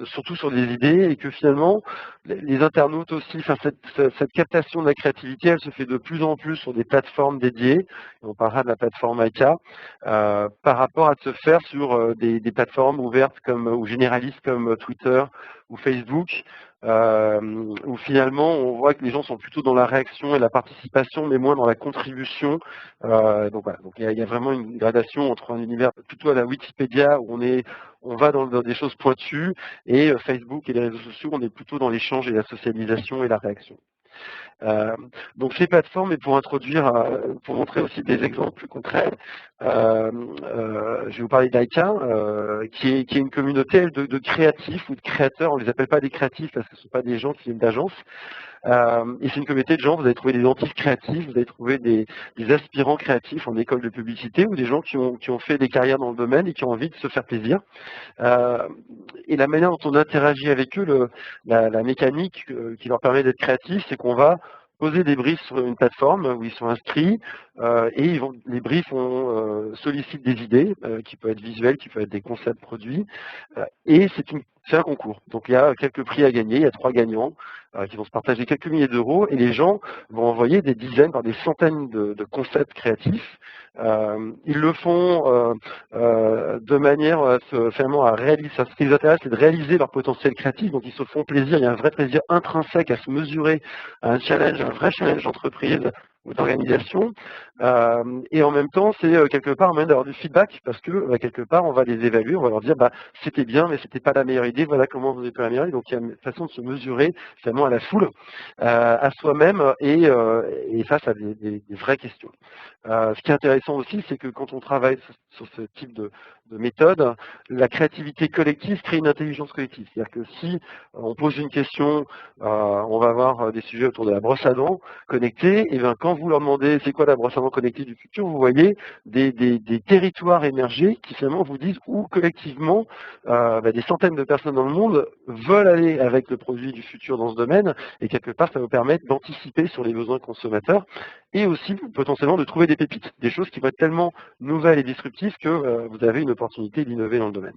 surtout sur des idées, et que finalement les internautes aussi, cette captation de la créativité, elle se fait de plus en plus sur des plateformes dédiées, et on parlera de la plateforme Aika, par rapport à se faire sur des plateformes ouvertes ou généralistes comme Twitter ou Facebook, où finalement on voit que les gens sont plutôt dans la réaction et la participation, mais moins dans la contribution. Donc voilà, donc il y a vraiment une gradation entre un univers plutôt à la Wikipédia où on va dans des choses pointues, et Facebook et les réseaux sociaux, on est plutôt dans l'échange et la socialisation et la réaction. Donc ces plateformes, et pour introduire, pour montrer aussi des exemples plus concrets, je vais vous parler d'Aika, qui est une communauté de créatifs ou de créateurs. On ne les appelle pas des créatifs parce que ce ne sont pas des gens qui viennent d'agences. Et c'est une communauté de gens, vous allez trouver des dentistes créatifs, vous allez trouver des aspirants créatifs en école de publicité, ou des gens qui ont fait des carrières dans le domaine et qui ont envie de se faire plaisir. Et la manière dont on interagit avec eux, la mécanique qui leur permet d'être créatifs, c'est qu'on va poser des briefs sur une plateforme où ils sont inscrits, et les briefs sollicitent des idées qui peuvent être visuelles, qui peuvent être des concepts produits, et c'est un concours. Donc il y a quelques prix à gagner, il y a 3 gagnants qui vont se partager quelques milliers d'euros, et les gens vont envoyer des dizaines, voire des centaines de concepts créatifs. Ils le font de manière finalement à réaliser. Ce qui les intéresse, c'est de réaliser leur potentiel créatif. Donc ils se font plaisir. Il y a un vrai plaisir intrinsèque à se mesurer à un challenge, un vrai challenge d'entreprise ou d'organisation. Et en même temps, c'est quelque part un moyen d'avoir du feedback, parce que quelque part, on va les évaluer, on va leur dire c'était bien, mais c'était pas la meilleure idée. Voilà comment vous avez fait la meilleure idée. Donc il y a une façon de se mesurer finalement à la foule, à soi-même, et face à des vraies questions. Ce qui est intéressant aussi, c'est que quand on travaille sur ce type de méthode, la créativité collective crée une intelligence collective. C'est-à-dire que si on pose une question, on va avoir des sujets autour de la brosse à dents connectée, et bien quand vous leur demandez c'est quoi la brosse à dents connectée du futur, vous voyez des territoires émerger qui finalement vous disent où collectivement des centaines de personnes dans le monde veulent aller avec le produit du futur dans ce domaine, et quelque part ça vous permet d'anticiper sur les besoins consommateurs, et aussi potentiellement de trouver des pépites, des choses qui vont être tellement nouvelles et disruptives que vous avez une opportunité d'innover dans le domaine.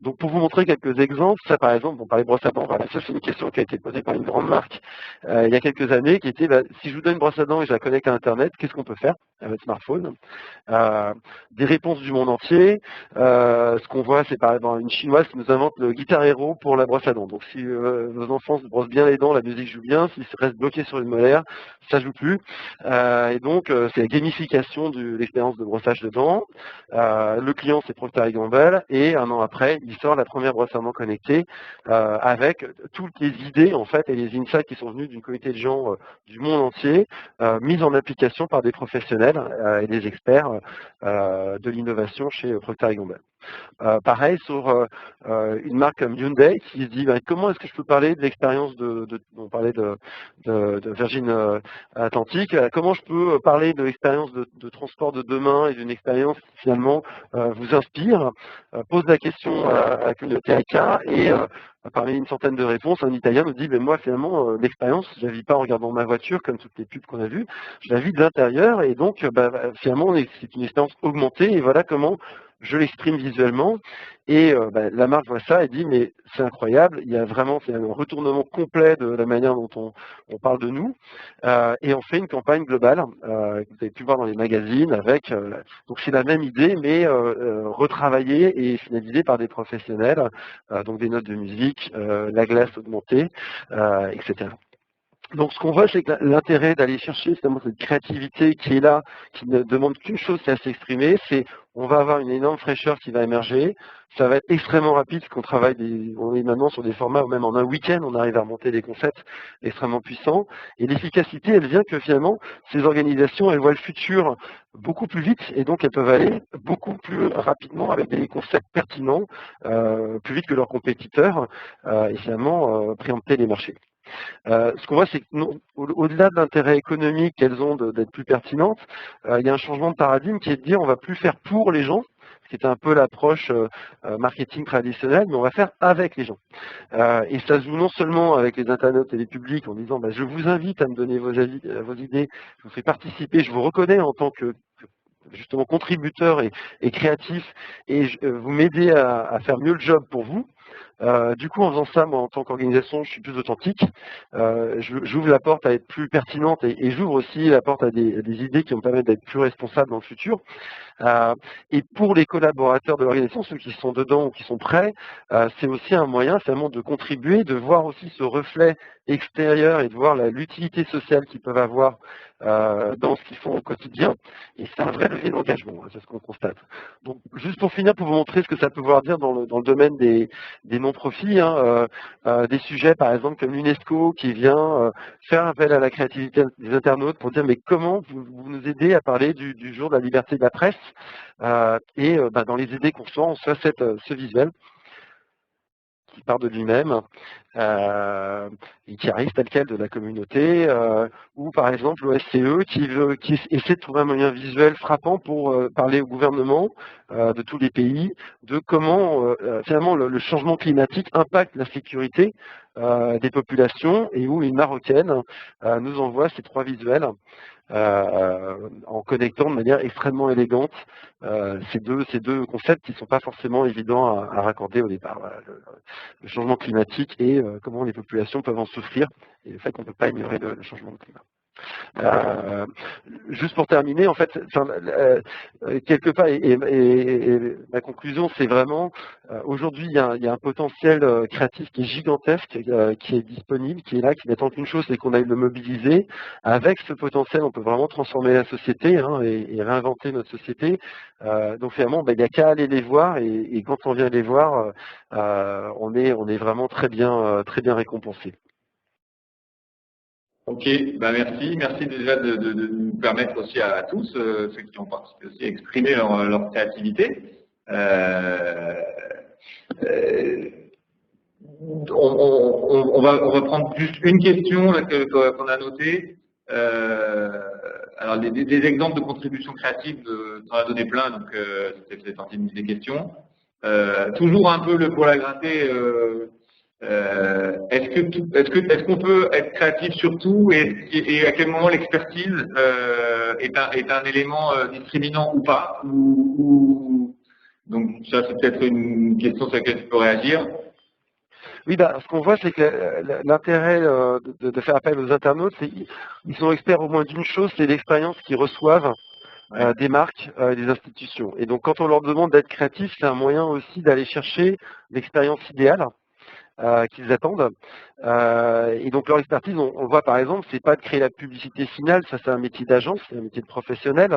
Donc pour vous montrer quelques exemples, ça par exemple, on parlait de brosse à dents, ça c'est une question qui a été posée par une grande marque il y a quelques années, qui était si je vous donne une brosse à dents et je la connecte à Internet, qu'est-ce qu'on peut faire avec votre smartphone? Des réponses du monde entier. Ce qu'on voit, c'est par exemple une chinoise qui nous invente le Guitar Hero pour la brosse à dents. Donc si vos enfants se brossent bien les dents, la musique joue bien. S'ils restent bloqués sur une molaire, ça joue plus. Et donc c'est la gamification de l'expérience de brossage de dents. Le client, c'est Procter & Gamble, et un an après, il sort la première brosse à dents connectée avec toutes les idées en fait et les insights qui sont venus d'une communauté de gens du monde entier, mises en application par des professionnels et des experts de l'innovation chez Procter & Gamble. Pareil sur une marque comme Hyundai qui se dit comment est-ce que je peux parler de l'expérience on parlait de Virgin Atlantic, comment je peux parler de l'expérience de transport de demain et d'une expérience qui finalement vous inspire, pose la question à la communauté AICA, et parmi une centaine de réponses, un Italien nous dit moi finalement l'expérience, je la vis pas en regardant ma voiture comme toutes les pubs qu'on a vues, je la vis de l'intérieur, et donc finalement c'est une expérience augmentée, et voilà comment je l'exprime visuellement. Et la marque voit ça et dit mais c'est incroyable, il y a vraiment un retournement complet de la manière dont on parle de nous, et on fait une campagne globale que vous avez pu voir dans les magazines avec donc c'est la même idée mais retravaillée et finalisée par des professionnels, donc des notes de musique, la glace augmentée, etc. Donc ce qu'on voit, c'est que l'intérêt d'aller chercher justement cette créativité qui est là, qui ne demande qu'une chose, c'est à s'exprimer, c'est on va avoir une énorme fraîcheur qui va émerger, ça va être extrêmement rapide, parce qu'on travaille, on est maintenant sur des formats où même en un week-end, on arrive à remonter des concepts extrêmement puissants, et l'efficacité, elle vient que finalement, ces organisations, elles voient le futur beaucoup plus vite, et donc elles peuvent aller beaucoup plus rapidement avec des concepts pertinents, plus vite que leurs compétiteurs, et finalement préempter les marchés. Ce qu'on voit, c'est qu'au-delà de l'intérêt économique qu'elles ont d'être plus pertinentes, il y a un changement de paradigme qui est de dire on va plus faire pour les gens, ce qui était un peu l'approche marketing traditionnelle, mais on va faire avec les gens. Et ça se joue non seulement avec les internautes et les publics en disant je vous invite à me donner vos avis, vos idées, je vous fais participer, je vous reconnais en tant que justement contributeur et créatif, et vous m'aidez à faire mieux le job pour vous. Du coup, en faisant ça, moi, en tant qu'organisation, je suis plus authentique. J'ouvre la porte à être plus pertinente et j'ouvre aussi la porte à des idées qui vont me permettre d'être plus responsable dans le futur. Et pour les collaborateurs de l'organisation, ceux qui sont dedans ou qui sont prêts, c'est aussi un moyen finalement de contribuer, de voir aussi ce reflet extérieur et de voir l'utilité sociale qu'ils peuvent avoir dans ce qu'ils font au quotidien. Et c'est un vrai levier d'engagement, c'est ce qu'on constate. Donc, juste pour finir, pour vous montrer ce que ça peut vouloir dire dans le domaine des non-profits, des sujets par exemple comme l'UNESCO qui vient faire appel à la créativité des internautes pour dire mais comment vous nous aidez à parler du jour de la liberté de la presse dans les idées qu'on reçoit, on soit ce visuel qui part de lui-même et qui arrive tel quel de la communauté, ou par exemple l'OSCE qui essaie de trouver un moyen visuel frappant pour parler au gouvernement de tous les pays de comment finalement le changement climatique impacte la sécurité des populations et où une Marocaine nous envoie ces 3 visuels en connectant de manière extrêmement élégante ces deux concepts qui ne sont pas forcément évidents à raccorder au départ. Voilà, le changement climatique et comment les populations peuvent en souffrir et le fait qu'on ne peut pas ignorer le changement de climat. Juste pour terminer, en fait, quelque part, et ma conclusion, c'est vraiment, aujourd'hui, il y a un potentiel créatif qui est gigantesque, qui est disponible, qui est là, qui n'attend qu'une chose, c'est qu'on aille le mobiliser. Avec ce potentiel, on peut vraiment transformer la société et réinventer notre société. Donc finalement, il n'y a qu'à aller les voir, et quand on vient les voir, on est vraiment très bien récompensé. Ok, merci. Merci déjà de nous permettre aussi à tous, ceux qui ont participé aussi, à exprimer leur créativité. On va prendre juste une question qu'on a notée. Alors, des exemples de contributions créatives, tu en as donné plein, donc ça fait partie des questions. Toujours un peu pour la gratter. Est-ce qu'on peut être créatif sur tout et à quel moment l'expertise est un élément discriminant ou pas Donc ça c'est peut-être une question sur laquelle tu peux réagir. Oui, ce qu'on voit, c'est que l'intérêt de faire appel aux internautes, c'est qu'ils sont experts au moins d'une chose, c'est l'expérience qu'ils reçoivent des marques et des institutions. Et donc quand on leur demande d'être créatifs, c'est un moyen aussi d'aller chercher l'expérience idéale qu'ils attendent. Et donc leur expertise, on voit par exemple, c'est pas de créer la publicité finale, ça c'est un métier d'agence, c'est un métier de professionnel,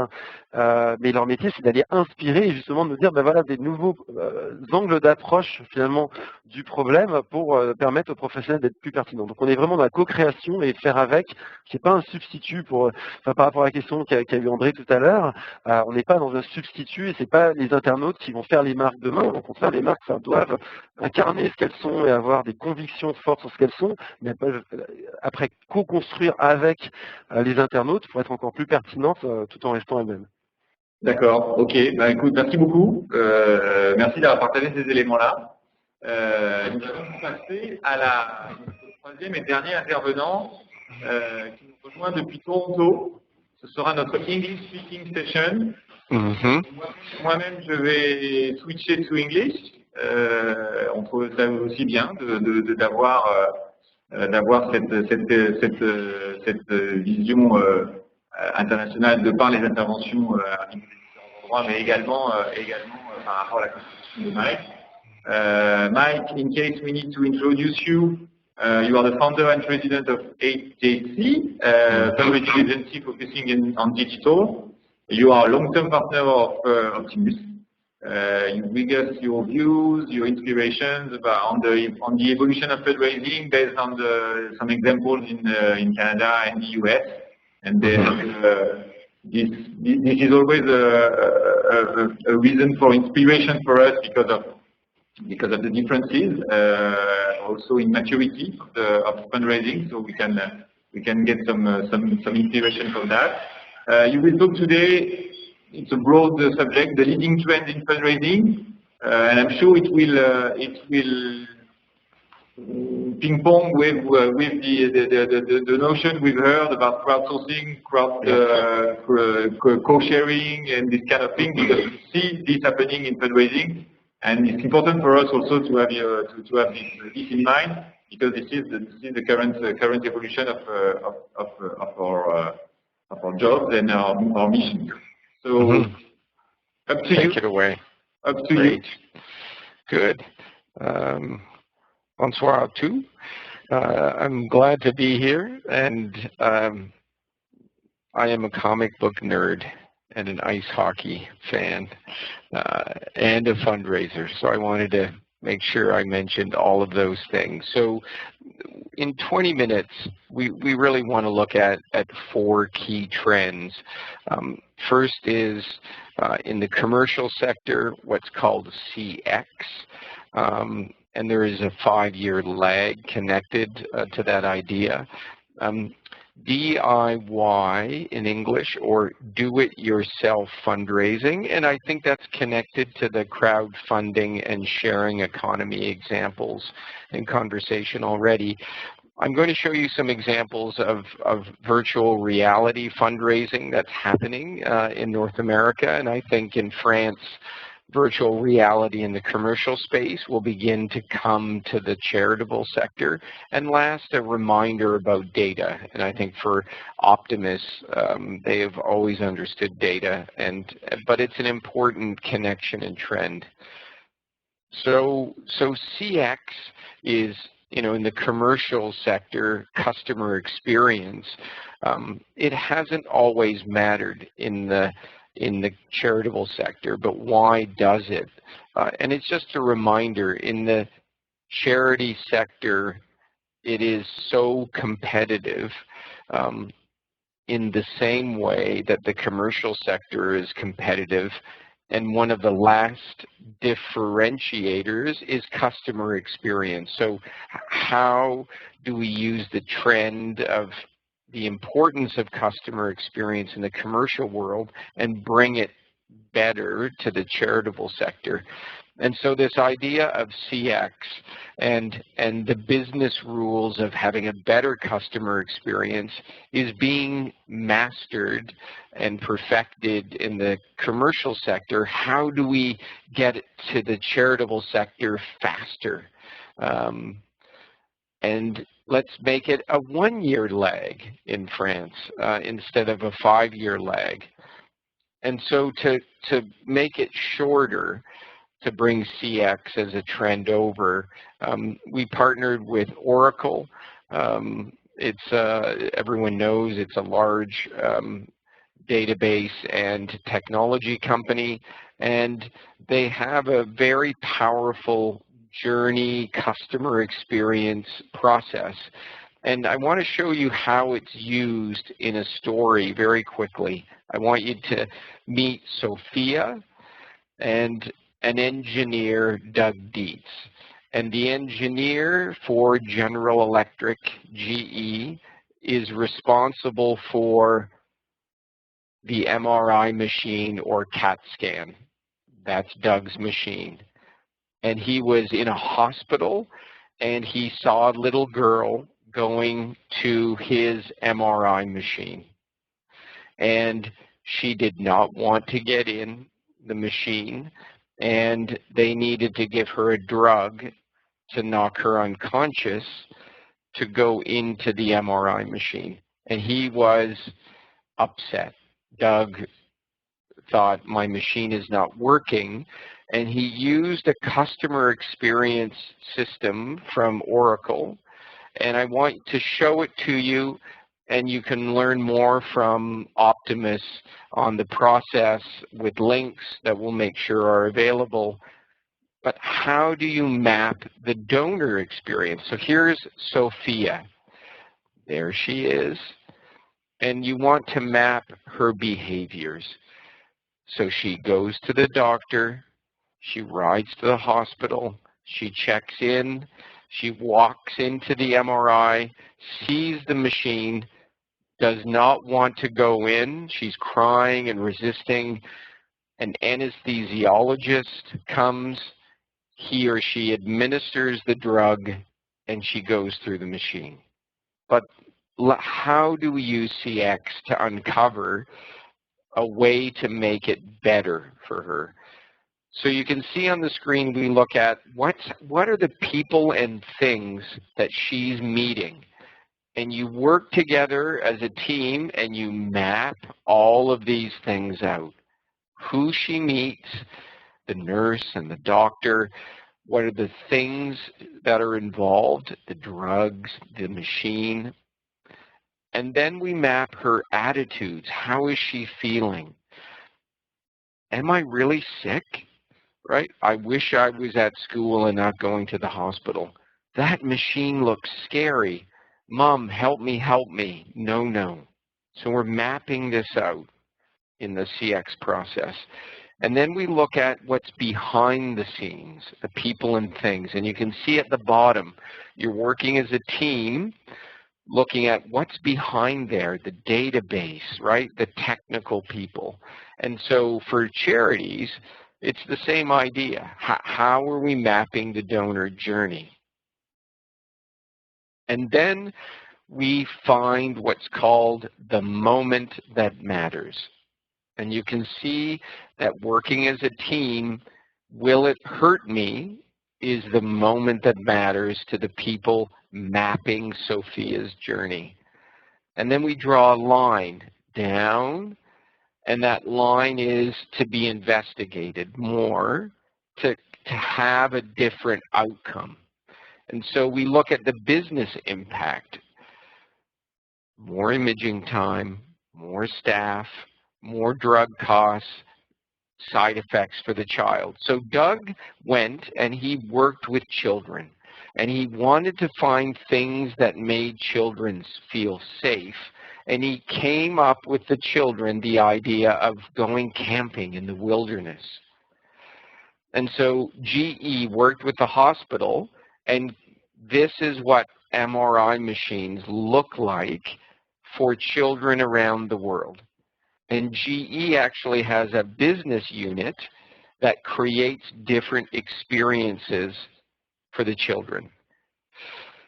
mais leur métier c'est d'aller inspirer et justement de nous dire, voilà, des nouveaux angles d'approche finalement du problème pour permettre aux professionnels d'être plus pertinents. Donc on est vraiment dans la co-création et faire avec, c'est pas un substitut par rapport à la question qu'a eu André tout à l'heure, on n'est pas dans un substitut et c'est pas les internautes qui vont faire les marques demain, au contraire les marques doivent incarner ce qu'elles sont et avoir des convictions fortes sur ce qu'elles sont, mais elles peuvent après co-construire avec les internautes pour être encore plus pertinentes tout en restant elles-mêmes. D'accord, ok. Écoute, merci beaucoup. Merci d'avoir partagé ces éléments-là. Nous allons passer à la troisième et dernier intervenant qui nous rejoint depuis Toronto. Ce sera notre English Speaking Session. Moi-même, je vais switcher to English. On trouve ça aussi bien d'avoir cette vision internationale de par les interventions à différents endroits, mais également par rapport à la constitution de Mike. Mike, in case we need to introduce you, you are the founder and president of 8JC, fundraising agency focusing on digital. You are a long-term partner of Optimus. You bring us your views, your inspirations on the evolution of fundraising based on some examples in Canada and the US. And then this is always a reason for inspiration for us because of the differences, also in maturity of fundraising. So we can get some inspiration from that. You will talk today. It's a broad subject, the leading trend in fundraising, and I'm sure it will ping pong with the notion we've heard about crowdsourcing, co-sharing, and this kind of thing, because we see this happening in fundraising. And it's important for us also to have this in mind, because this is the current evolution of our jobs and our mission. So up to you. Take it away. Up to Great. you. Good. Bonsoir à tous. I'm glad to be here, and I am a comic book nerd and an ice hockey fan and a fundraiser. So I wanted to make sure I mentioned all of those things. So in 20 minutes, we really want to look at 4 key trends. First is in the commercial sector, what's called CX. And there is a 5-year lag connected to that idea. DIY in English, or do-it-yourself fundraising, and I think that's connected to the crowdfunding and sharing economy examples in conversation already. I'm going to show you some examples of virtual reality fundraising that's happening in North America, and I think in France, virtual reality in the commercial space will begin to come to the charitable sector. And last, a reminder about data. And I think for Optimus, they have always understood data, but it's an important connection and trend. So CX is, in the commercial sector, customer experience. It hasn't always mattered in the charitable sector, but why does it? And it's just a reminder, in the charity sector, it is so competitive in the same way that the commercial sector is competitive. And one of the last differentiators is customer experience. So how do we use the trend of the importance of customer experience in the commercial world and bring it better to the charitable sector? And so this idea of CX and the business rules of having a better customer experience is being mastered and perfected in the commercial sector. How do we get it to the charitable sector faster? And let's make it a 1-year lag in France instead of a 5-year lag. And so to make it shorter, to bring CX as a trend over, we partnered with Oracle. Everyone knows it's a large database and technology company, and they have a very powerful journey customer experience process. And I want to show you how it's used in a story very quickly. I want you to meet Sophia and an engineer, Doug Dietz. And the engineer for General Electric, GE, is responsible for the MRI machine or CAT scan. That's Doug's machine. And he was in a hospital, and he saw a little girl going to his MRI machine. And she did not want to get in the machine, and they needed to give her a drug to knock her unconscious to go into the MRI machine. And he was upset. Doug thought, my machine is not working, and he used a customer experience system from Oracle. And I want to show it to you, and you can learn more from Optimus on the process with links that we'll make sure are available. But how do you map the donor experience? So here's Sophia. There she is. And you want to map her behaviors. So she goes to the doctor. She rides to the hospital. She checks in. She walks into the MRI, sees the machine, does not want to go in. She's crying and resisting. An anesthesiologist comes. He or she administers the drug, and she goes through the machine. But how do we use CX to uncover a way to make it better for her? So you can see on the screen we look at what are the people and things that she's meeting. And you work together as a team and you map all of these things out. Who she meets, the nurse and the doctor, what are the things that are involved, the drugs, the machine. And then we map her attitudes. How is she feeling? Am I really sick? Right? I wish I was at school and not going to the hospital. That machine looks scary. Mom, help me, help me. No, no. So we're mapping this out in the CX process. And then we look at what's behind the scenes, the people and things. And you can see at the bottom, you're working as a team, looking at what's behind there, the database, right? The technical people. And so for charities, it's the same idea. How are we mapping the donor journey? And then we find what's called the moment that matters. And you can see that working as a team, will it hurt me, is the moment that matters to the people mapping Sophia's journey. And then we draw a line down, and that line is to be investigated more, to have a different outcome. And so we look at the business impact. More imaging time, more staff, more drug costs, side effects for the child. So Doug went and he worked with children, and he wanted to find things that made children feel safe. And he came up with the children the idea of going camping in the wilderness. And so GE worked with the hospital, and this is what MRI machines look like for children around the world. And GE actually has a business unit that creates different experiences for the children.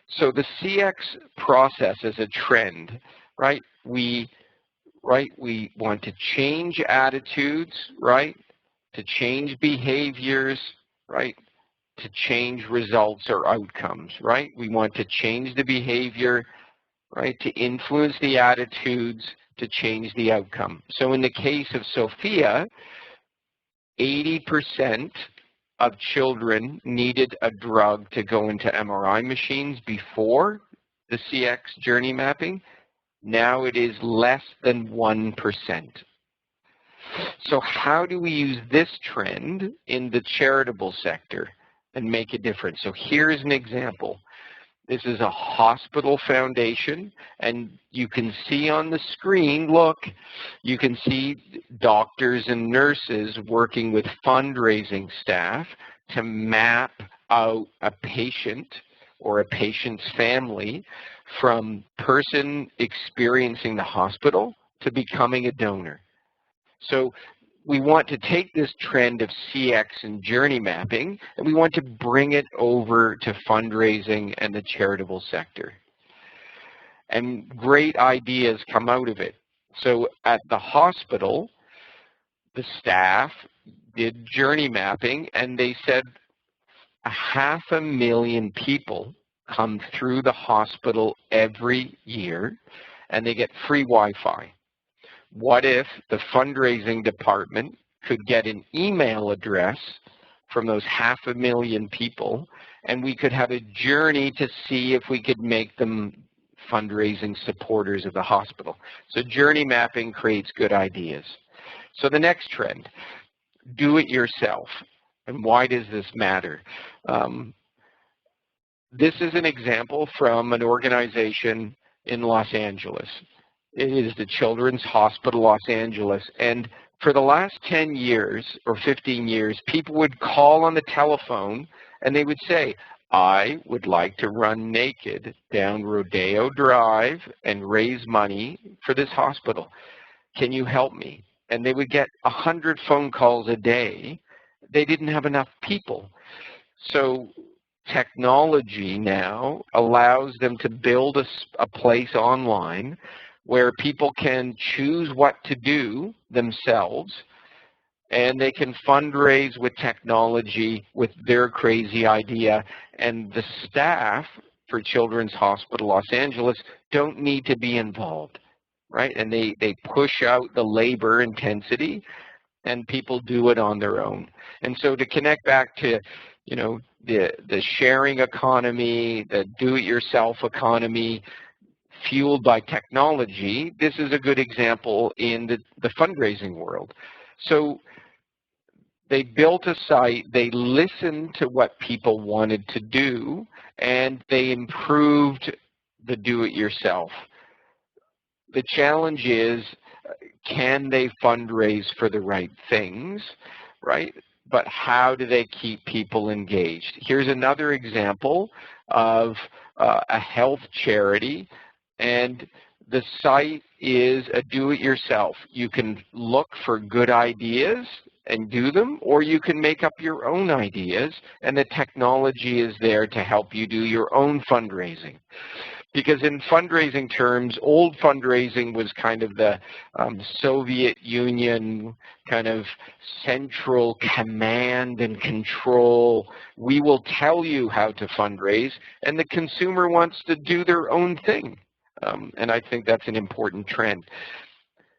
So the CX process is a trend, right? We want to change attitudes, right? To change behaviors, right? To change results or outcomes, right? We want to change the behavior, right? To influence the attitudes, to change the outcome. So in the case of Sophia, 80% of children needed a drug to go into MRI machines before the CX journey mapping. Now it is less than 1%. So how do we use this trend in the charitable sector and make a difference? So here's an example. This is a hospital foundation, and you can see on the screen, look, you can see doctors and nurses working with fundraising staff to map out a patient or a patient's family from person experiencing the hospital to becoming a donor. So we want to take this trend of CX and journey mapping, and we want to bring it over to fundraising and the charitable sector. And great ideas come out of it. So at the hospital, the staff did journey mapping, and they said 500,000 people come through the hospital every year, and they get free Wi-Fi. What if the fundraising department could get an email address from those 500,000 people, and we could have a journey to see if we could make them fundraising supporters of the hospital? So journey mapping creates good ideas. So the next trend, do it yourself. And why does this matter? This is an example from an organization in Los Angeles. It is the Children's Hospital Los Angeles. And for the last 10 years or 15 years, people would call on the telephone and they would say, I would like to run naked down Rodeo Drive and raise money for this hospital. Can you help me? And they would get 100 phone calls a day. They didn't have enough people. So technology now allows them to build a place online where people can choose what to do themselves, and they can fundraise with technology with their crazy idea, and the staff for Children's Hospital Los Angeles don't need to be involved, right? And they push out the labor intensity, and people do it on their own. And so to connect back to, you know, the sharing economy, the do-it-yourself economy, fueled by technology, this is a good example in the fundraising world. So they built a site, they listened to what people wanted to do, and they improved the do-it-yourself. The challenge is, can they fundraise for the right things, right? But how do they keep people engaged? Here's another example of a health charity, and the site is a do-it-yourself. You can look for good ideas and do them, or you can make up your own ideas, and the technology is there to help you do your own fundraising. Because in fundraising terms, old fundraising was kind of the Soviet Union kind of central command and control. We will tell you how to fundraise, and the consumer wants to do their own thing. And I think that's an important trend.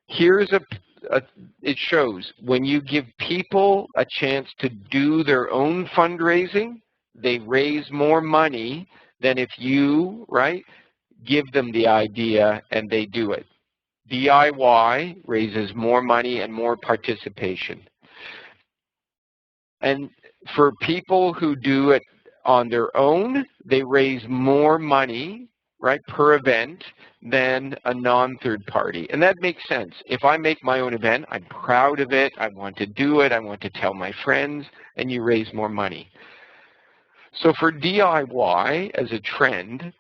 Here's it shows when you give people a chance to do their own fundraising, they raise more money than if you, right, give them the idea and they do it. DIY raises more money and more participation. And for people who do it on their own, they raise more money, right, per event than a non-third party. And that makes sense. If I make my own event, I'm proud of it, I want to do it, I want to tell my friends, and you raise more money. So for DIY as a trend,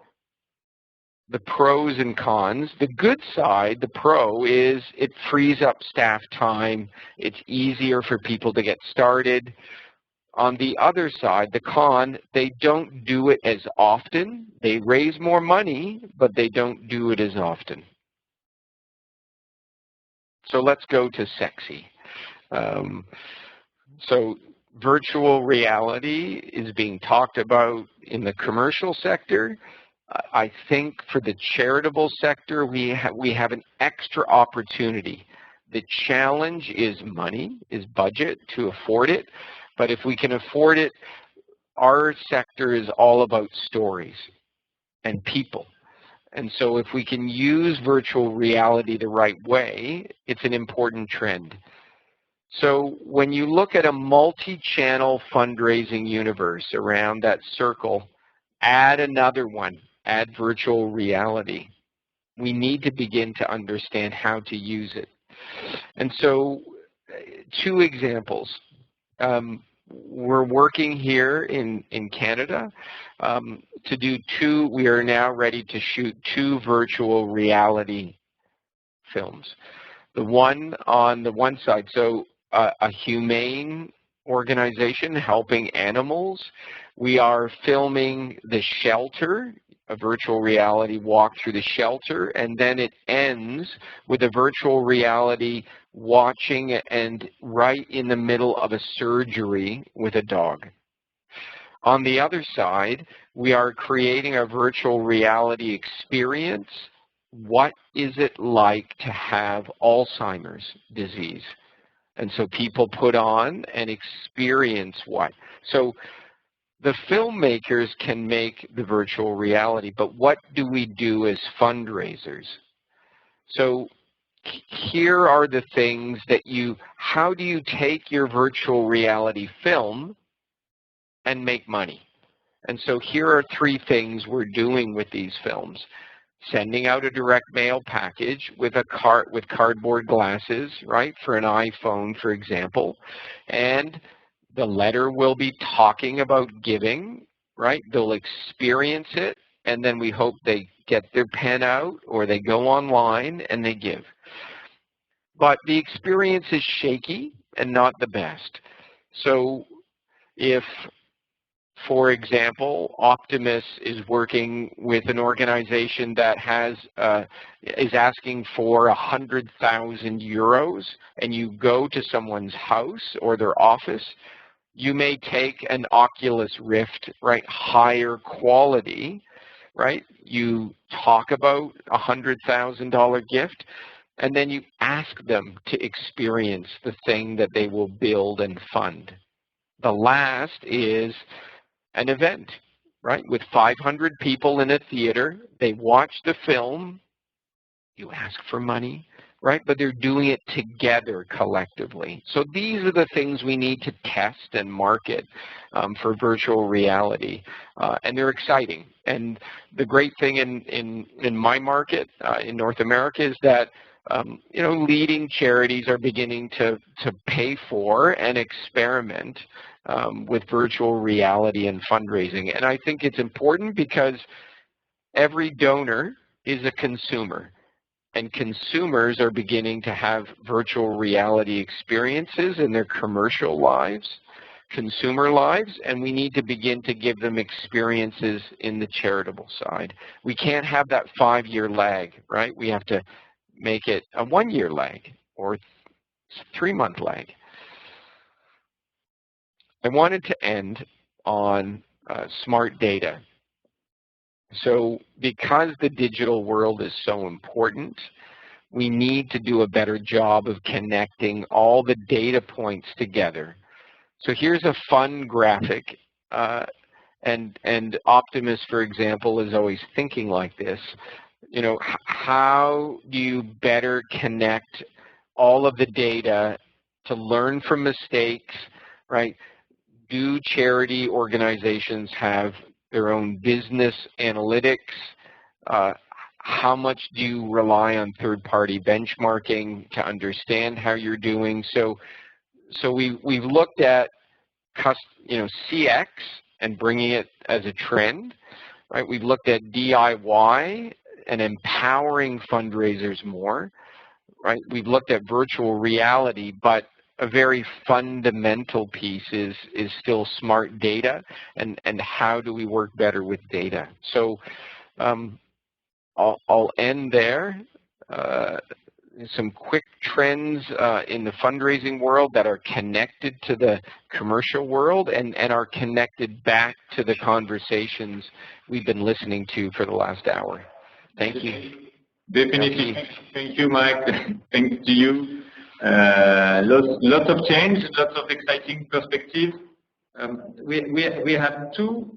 the pros and cons. The good side, the pro, is it frees up staff time. It's easier for people to get started. On the other side, the con, they don't do it as often. They raise more money, but they don't do it as often. So let's go to sexy. So virtual reality is being talked about in the commercial sector. I think for the charitable sector, we have an extra opportunity. The challenge is money, is budget to afford it. But if we can afford it, our sector is all about stories and people. And so if we can use virtual reality the right way, it's an important trend. So when you look at a multi-channel fundraising universe around that circle, add another one, add virtual reality. We need to begin to understand how to use it. And so 2 examples. We're working here in Canada to do 2, we are now ready to shoot 2 virtual reality films. The one on the one side, so a humane organization helping animals. We are filming the shelter, a virtual reality walk through the shelter, and then it ends with a virtual reality watching and right in the middle of a surgery with a dog. On the other side, we are creating a virtual reality experience. What is it like to have Alzheimer's disease? And so people put on and experience what. So the filmmakers can make the virtual reality, but what do we do as fundraisers? So here are the things that how do you take your virtual reality film and make money? And so here are 3 things we're doing with these films. Sending out a direct mail package with with cardboard glasses, right, for an iPhone, for example, and the letter will be talking about giving, right? They'll experience it, and then we hope they get their pen out or they go online and they give. But the experience is shaky and not the best. So if For example, Optimus is working with an organization that is asking for 100,000 euros, and you go to someone's house or their office. You may take an Oculus Rift, right, higher quality, right? You talk about a $100,000 gift, and then you ask them to experience the thing that they will build and fund. The last is an event, right, with 500 people in a theater. They watch the film. You ask for money, right, but they're doing it together collectively. So these are the things we need to test and market for virtual reality, and they're exciting. And the great thing in my market in North America is that leading charities are beginning to pay for and experiment with virtual reality and fundraising. And I think it's important because every donor is a consumer, and consumers are beginning to have virtual reality experiences in their commercial lives, consumer lives, and we need to begin to give them experiences in the charitable side. We can't have that 5-year lag, right? We have to make it a 1-year lag or 3-month lag. I wanted to end on smart data. So because the digital world is so important, we need to do a better job of connecting all the data points together. So here's a fun graphic, and Optimus, for example, is always thinking like this. How do you better connect all of the data to learn from mistakes, right? Do charity organizations have their own business analytics? How much do you rely on third-party benchmarking to understand how you're doing? So we've looked at CX and bringing it as a trend, right? We've looked at DIY and empowering fundraisers more, right? We've looked at virtual reality, but a very fundamental piece is still smart data and how do we work better with data. So I'll end there. Some quick trends in the fundraising world that are connected to the commercial world and are connected back to the conversations we've been listening to for the last hour. Thank you. Definitely. Thank you, Mike. Thanks to you. Lots of change, lots of exciting perspectives. We have two,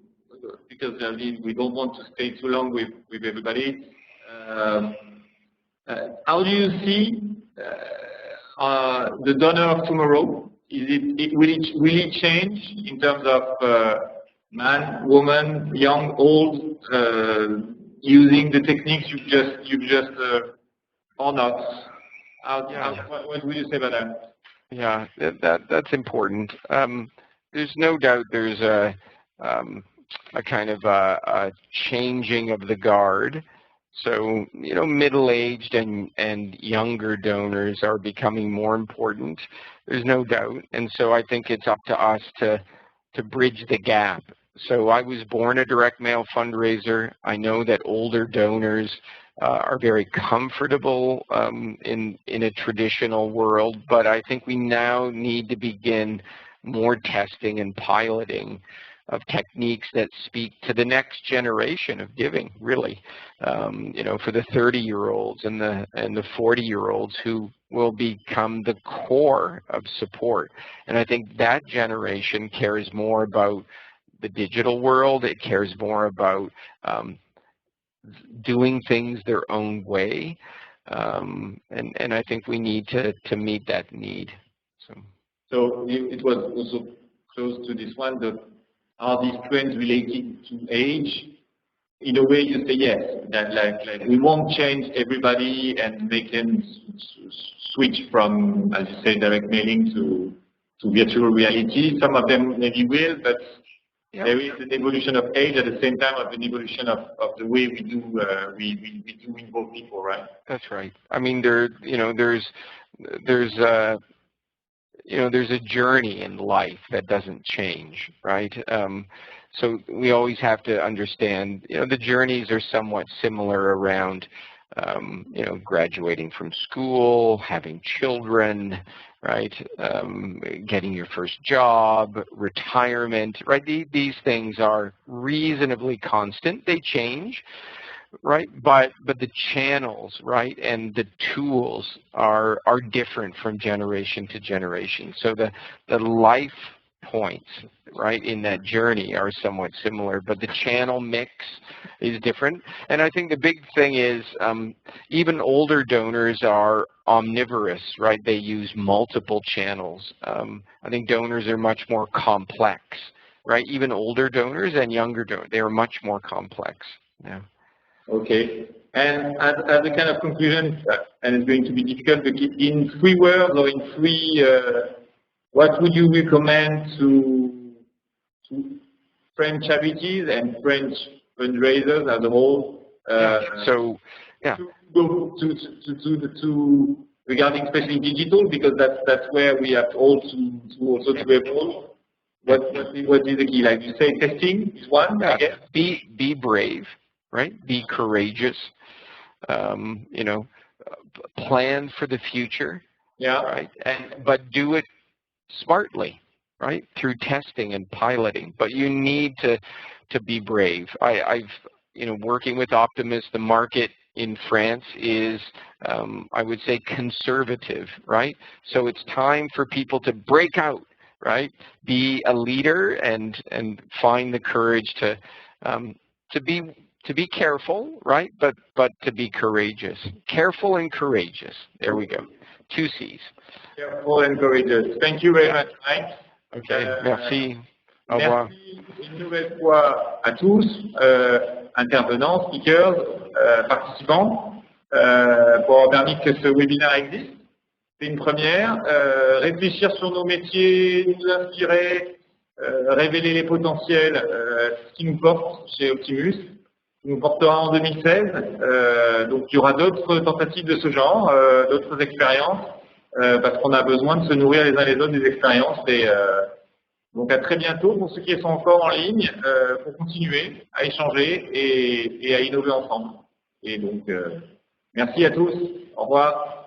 because we don't want to stay too long with everybody. How do you see the donor of tomorrow? Will it change in terms of man, woman, young, old, using the techniques you've just or not? What would you say about that? Yeah, that's important. There's no doubt there's a kind of a changing of the guard. So, middle-aged and younger donors are becoming more important. There's no doubt. And so I think it's up to us to bridge the gap. So I was born a direct mail fundraiser. I know that older donors are very comfortable in a traditional world, but I think we now need to begin more testing and piloting of techniques that speak to the next generation of giving, really, for the 30-year-olds and the 40-year-olds who will become the core of support. And I think that generation cares more about the digital world. It cares more about doing things their own way. And I think we need to meet that need. So it was also close to this one, are these trends related to age? In a way, you say yes, that like we won't change everybody and make them switch from, as you say, direct mailing to virtual reality. Some of them maybe will, but yep. There is an evolution of age at the same time of an evolution of the way we do involve people, right? That's right. I mean, there's a journey in life that doesn't change, right? So we always have to understand, the journeys are somewhat similar around, graduating from school, having children, right? Getting your first job, retirement, right? These things are reasonably constant. They change, right? But the channels, right, and the tools are different from generation to generation. So the life points, right, in that journey are somewhat similar, but the channel mix is different. And I think the big thing is even older donors are omnivorous, right? They use multiple channels. I think donors are much more complex, right? Even older donors and younger donors, they are much more complex. Yeah. Okay. And as a kind of conclusion, and it's going to be difficult, but in 3 words or in 3, what would you recommend to French charities and French fundraisers as a whole? To go to regarding especially digital, because that's where we have all to evolve. What is the key? Like you say, testing is one, I guess. Be brave, right? Be courageous. Plan for the future. Yeah. Right. But do it smartly, right? Through testing and piloting. But you need to be brave. I've working with Optimus, the market in France is, I would say, conservative, right? So it's time for people to break out, right? Be a leader and find the courage to be careful, right? But to be courageous. Careful and courageous. There we go. 2 C's. Careful and courageous. Thank you very much, Mike. Okay. Merci. Au revoir. Merci une nouvelle fois à tous, intervenants, speakers, participants, pour avoir permis que ce webinaire existe. C'est une première. Réfléchir sur nos métiers, nous inspirer, révéler les potentiels, ce qui nous porte chez Optimus, qui nous portera en 2016. Donc il y aura d'autres tentatives de ce genre, d'autres expériences, parce qu'on a besoin de se nourrir les uns les autres des expériences. Et donc à très bientôt pour ceux qui sont encore en ligne, pour continuer à échanger et à innover ensemble. Et donc merci à tous. Au revoir.